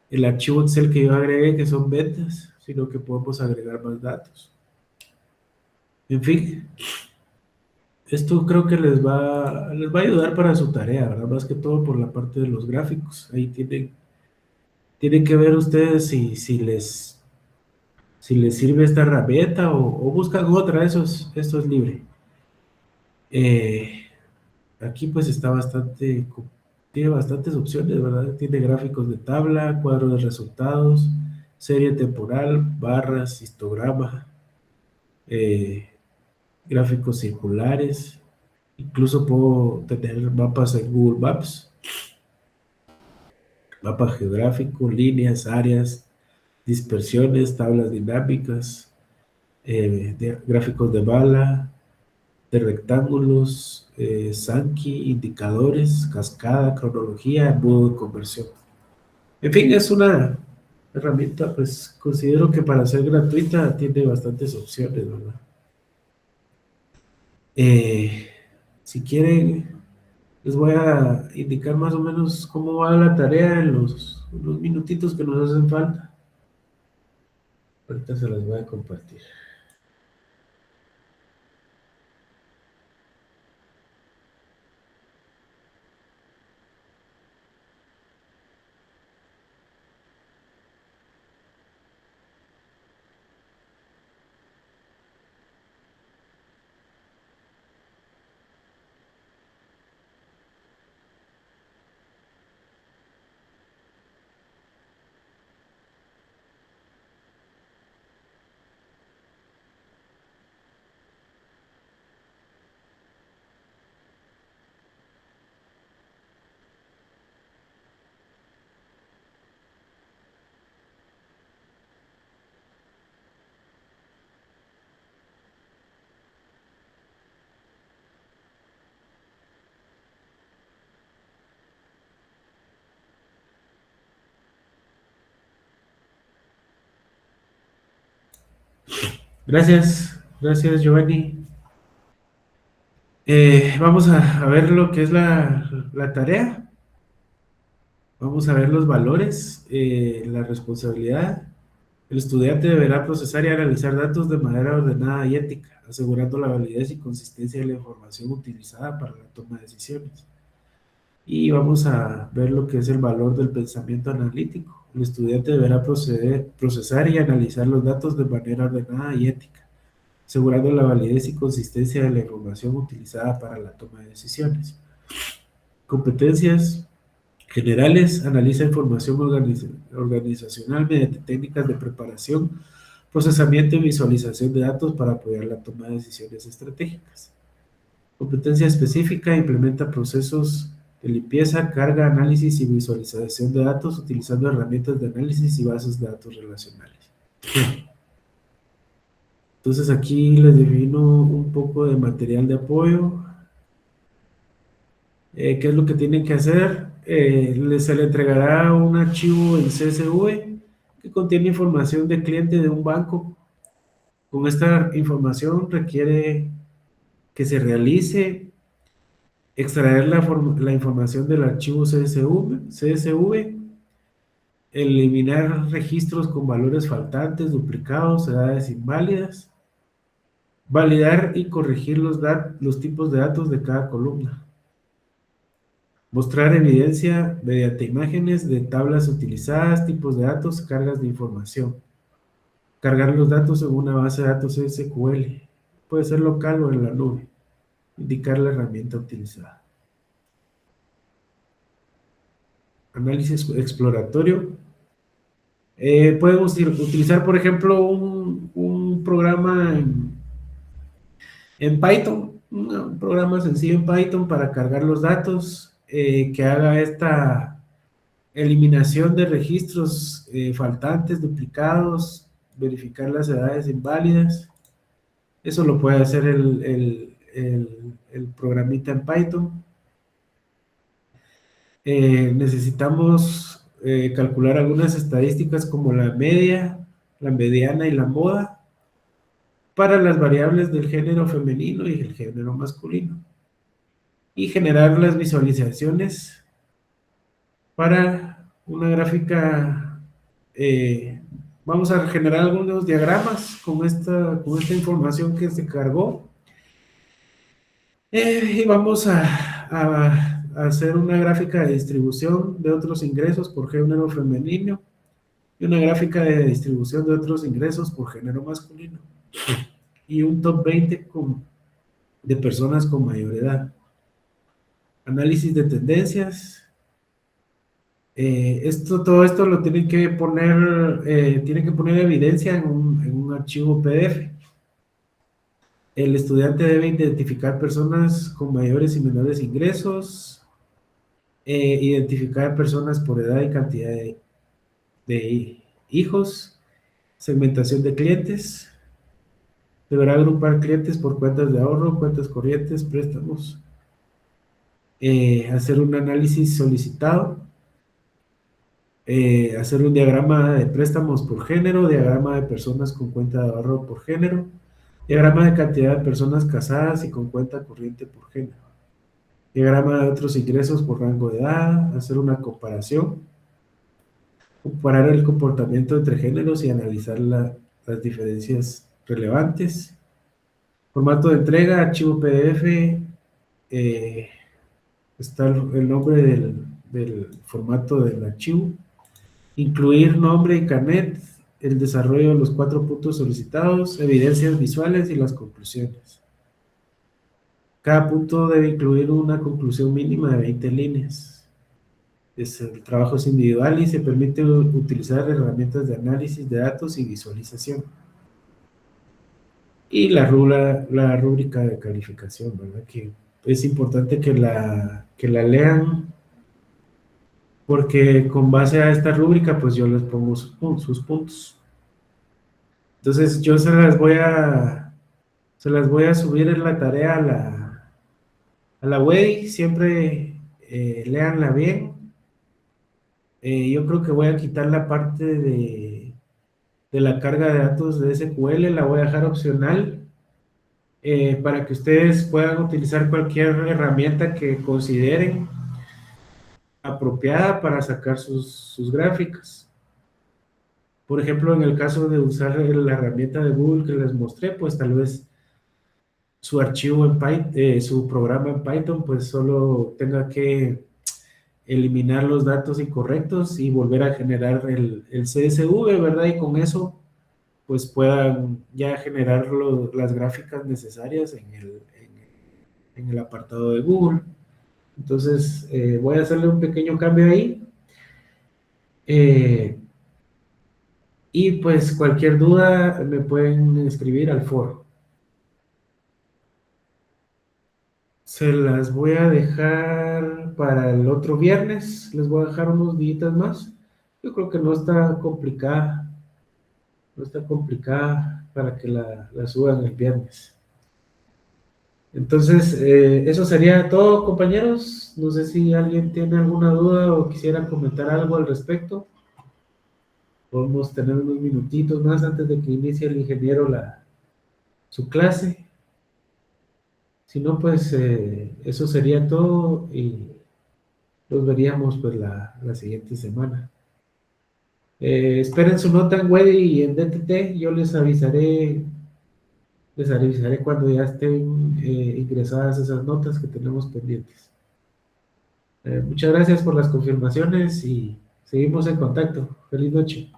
el archivo Excel que yo agregué, que son ventas, sino que podemos agregar más datos. En fin, esto creo que les va a ayudar para su tarea, ¿verdad? Más que todo por la parte de los gráficos. Ahí tienen que ver ustedes si les sirve esta herramienta o buscan otra, esto es libre. Aquí pues tiene bastantes opciones, ¿verdad? Tiene gráficos de tabla, cuadro de resultados, serie temporal, barras, histograma, eh, gráficos circulares. Incluso puedo tener mapas en Google Maps, mapa geográfico, líneas, áreas, dispersiones, tablas dinámicas, gráficos de bala, de rectángulos, Sankey, indicadores, cascada, cronología, modo de conversión. En fin, es una herramienta, pues considero que para ser gratuita tiene bastantes opciones, ¿verdad? Si quieren, les voy a indicar más o menos cómo va la tarea en los minutitos que nos hacen falta. Ahorita se las voy a compartir. Gracias Giovanni. Vamos a ver lo que es la tarea. Vamos a ver los valores, la responsabilidad. El estudiante deberá procesar y analizar datos de manera ordenada y ética, asegurando la validez y consistencia de la información utilizada para la toma de decisiones. Y vamos a ver lo que es el valor del pensamiento analítico. El estudiante deberá procesar y analizar los datos de manera ordenada y ética, asegurando la validez y consistencia de la información utilizada para la toma de decisiones. Competencias generales: analiza información organizacional mediante técnicas de preparación, procesamiento y visualización de datos para apoyar la toma de decisiones estratégicas. Competencia específica: implementa procesos de limpieza, carga, análisis y visualización de datos utilizando herramientas de análisis y bases de datos relacionales. Entonces aquí les defino un poco de material de apoyo. ¿Qué es lo que tienen que hacer? Se le entregará un archivo en CSV que contiene información de cliente de un banco. Con esta información requiere que se realice extraer la información del archivo CSV, eliminar registros con valores faltantes, duplicados, edades inválidas, validar y corregir los tipos de datos de cada columna, mostrar evidencia mediante imágenes de tablas utilizadas, tipos de datos, cargas de información, cargar los datos en una base de datos SQL, puede ser local o en la nube, indicar la herramienta utilizada. Análisis exploratorio. Podemos utilizar, por ejemplo, un programa en Python, un programa sencillo en Python para cargar los datos, que haga esta eliminación de registros faltantes, duplicados, verificar las edades inválidas. Eso lo puede hacer el programita en Python. Necesitamos calcular algunas estadísticas como la media, la mediana y la moda para las variables del género femenino y el género masculino, y generar las visualizaciones para una gráfica. Vamos a generar algunos diagramas con esta información que se cargó, y vamos a hacer una gráfica de distribución de otros ingresos por género femenino y una gráfica de distribución de otros ingresos por género masculino, y un top 20 de personas con mayor edad. Análisis de tendencias. Todo esto lo tienen que poner evidencia en un archivo PDF. El estudiante debe identificar personas con mayores y menores ingresos, identificar personas por edad y cantidad de hijos, segmentación de clientes. Deberá agrupar clientes por cuentas de ahorro, cuentas corrientes, préstamos. Hacer un análisis solicitado. Hacer un diagrama de préstamos por género, diagrama de personas con cuenta de ahorro por género, diagrama de cantidad de personas casadas y con cuenta corriente por género, diagrama de otros ingresos por rango de edad, hacer una comparación, comparar el comportamiento entre géneros y analizar las diferencias relevantes. Formato de entrega, archivo PDF, está el nombre del formato del archivo. Incluir nombre y carnet, el desarrollo de los 4 puntos solicitados, evidencias visuales y las conclusiones. Cada punto debe incluir una conclusión mínima de 20 líneas. El trabajo es individual y se permite utilizar herramientas de análisis de datos y visualización. Y la rúbrica de calificación, ¿verdad? Que es importante que la lean, porque con base a esta rúbrica, pues yo les pongo sus puntos. Entonces, yo se las voy a subir en la tarea a la web. Siempre léanla bien. Yo creo que voy a quitar la parte de la carga de datos de SQL, la voy a dejar opcional, para que ustedes puedan utilizar cualquier herramienta que consideren apropiada para sacar sus gráficas. Por ejemplo, en el caso de usar la herramienta de Google que les mostré, pues tal vez su archivo en Python, su programa en Python, pues solo tenga que eliminar los datos incorrectos y volver a generar el CSV, ¿verdad? Y con eso, pues puedan ya generar las gráficas necesarias en el apartado de Google. Entonces, voy a hacerle un pequeño cambio ahí. Y pues cualquier duda me pueden escribir al foro. Se las voy a dejar para el otro viernes. Les voy a dejar unos días más. Yo creo que no está complicada. No está complicada para que la suban el viernes. Entonces, eso sería todo, compañeros. No sé si alguien tiene alguna duda o quisiera comentar algo al respecto. Podemos tener unos minutitos más antes de que inicie el ingeniero su clase. Si no, pues eso sería todo y los veríamos pues la siguiente semana. Esperen su nota en Weddy y en DTT, yo les avisaré cuando ya estén ingresadas esas notas que tenemos pendientes. Muchas gracias por las confirmaciones y seguimos en contacto. Feliz noche.